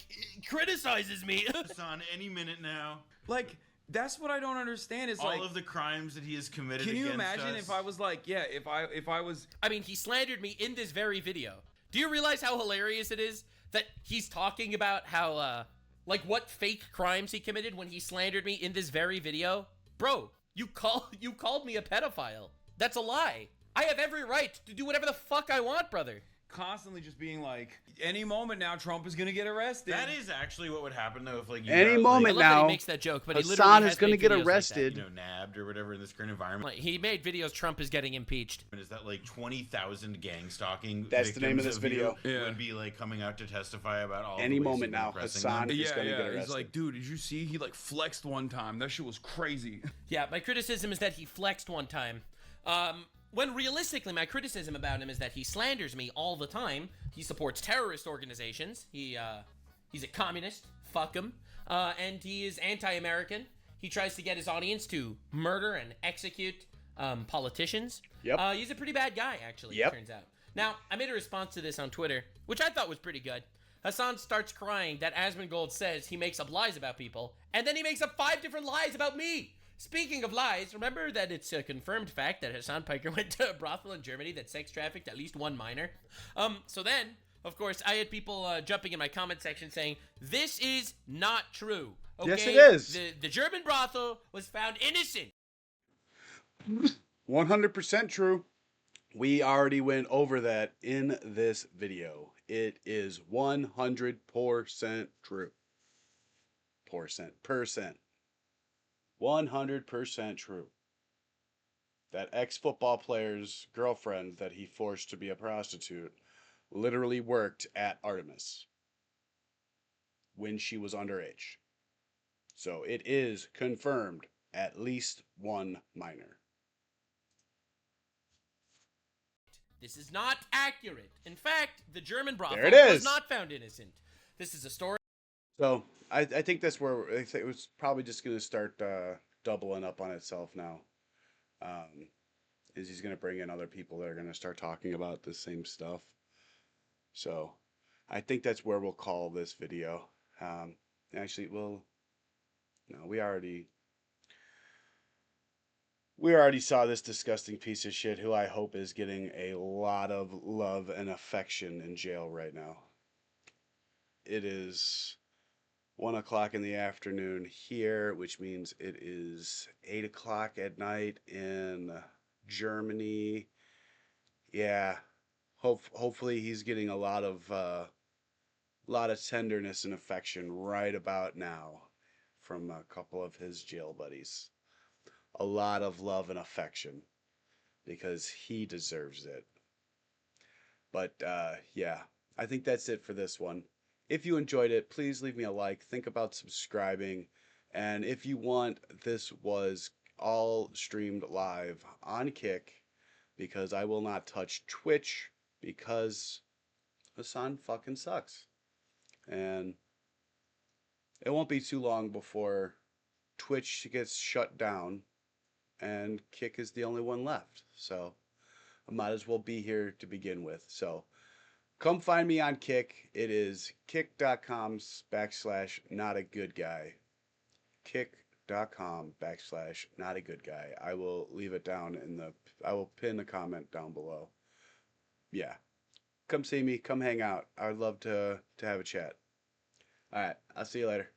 Speaker 2: criticizes me.
Speaker 19: Hasan, any minute now.
Speaker 17: Like, that's what I don't understand is
Speaker 19: all
Speaker 17: like...
Speaker 19: of the crimes that he has committed
Speaker 17: Can you
Speaker 19: against
Speaker 17: imagine
Speaker 19: us.
Speaker 17: if I was like, yeah, if I was...
Speaker 2: I mean, he slandered me in this very video. Do you realize how hilarious it is that he's talking about how, like, what fake crimes he committed when he slandered me in this very video? Bro, you called me a pedophile. That's a lie. I have every right to do whatever the fuck I want, brother.
Speaker 17: Constantly just being like, any moment now, Trump is gonna get arrested.
Speaker 19: That is actually what would happen though if like you
Speaker 1: any
Speaker 19: got,
Speaker 1: moment
Speaker 19: like,
Speaker 1: now,
Speaker 2: he makes that joke, but
Speaker 1: Hasan is going to get arrested.
Speaker 19: like that, nabbed or whatever in this current environment.
Speaker 2: He made videos Trump is getting impeached.
Speaker 19: And is that like 20,000 gang stalking?
Speaker 1: That's the name of this video.
Speaker 19: Would be like coming out to testify about all.
Speaker 1: Any
Speaker 19: the ways
Speaker 1: moment
Speaker 19: you've been
Speaker 1: now,
Speaker 19: oppressing
Speaker 1: Hasan
Speaker 19: them.
Speaker 1: is going to get arrested.
Speaker 17: He's like, dude, did you see? He like flexed one time. That shit was crazy.
Speaker 2: Yeah, my criticism is that he flexed one time. When realistically, my criticism about him is that he slanders me all the time. He supports terrorist organizations. He's a communist. Fuck him. And he is anti-American. He tries to get his audience to murder and execute politicians.
Speaker 1: Yep.
Speaker 2: He's a pretty bad guy, actually,
Speaker 1: Yep.
Speaker 2: it turns out. Now, I made a response to this on Twitter, which I thought was pretty good. Hasan starts crying that Asmongold says he makes up lies about people, and then he makes up 5 different lies about me. Speaking of lies, remember that it's a confirmed fact that Hasan Piker went to a brothel in Germany that sex trafficked at least one minor. So then, of course, I had people jumping in my comment section saying, this is not true. Okay?
Speaker 1: Yes, it is.
Speaker 2: The German brothel was found innocent.
Speaker 1: 100% true. We already went over that in this video. It is 100% true. Percent. 100% true. That ex-football player's girlfriend that he forced to be a prostitute literally worked at Artemis when she was underage. So it is confirmed at least one minor.
Speaker 2: This is not accurate. In fact, the German brothel
Speaker 1: There it is.
Speaker 2: was not found innocent. This is a story.
Speaker 1: So I think that's where I think it was probably just going to start doubling up on itself now. Is he's going to bring in other people that are going to start talking about the same stuff. So I think that's where we'll call this video. Actually, no, we already saw this disgusting piece of shit who I hope is getting a lot of love and affection in jail right now. it is 1 o'clock in the afternoon here, which means it is 8 o'clock at night in Germany. Yeah, hopefully he's getting a lot of tenderness and affection right about now from a couple of his jail buddies. A lot of love and affection because he deserves it. But yeah, I think that's it for this one. If you enjoyed it, please leave me a like. Think about subscribing. And if you want, this was all streamed live on Kick because I will not touch Twitch because Hasan fucking sucks. And it won't be too long before Twitch gets shut down and Kick is the only one left. So I might as well be here to begin with. So come find me on Kick. It is kick.com/notagoodguy. Kick.com/notagoodguy. I will leave it down I will pin the comment down below. Yeah. Come see me. Come hang out. I would love to have a chat. All right. I'll see you later.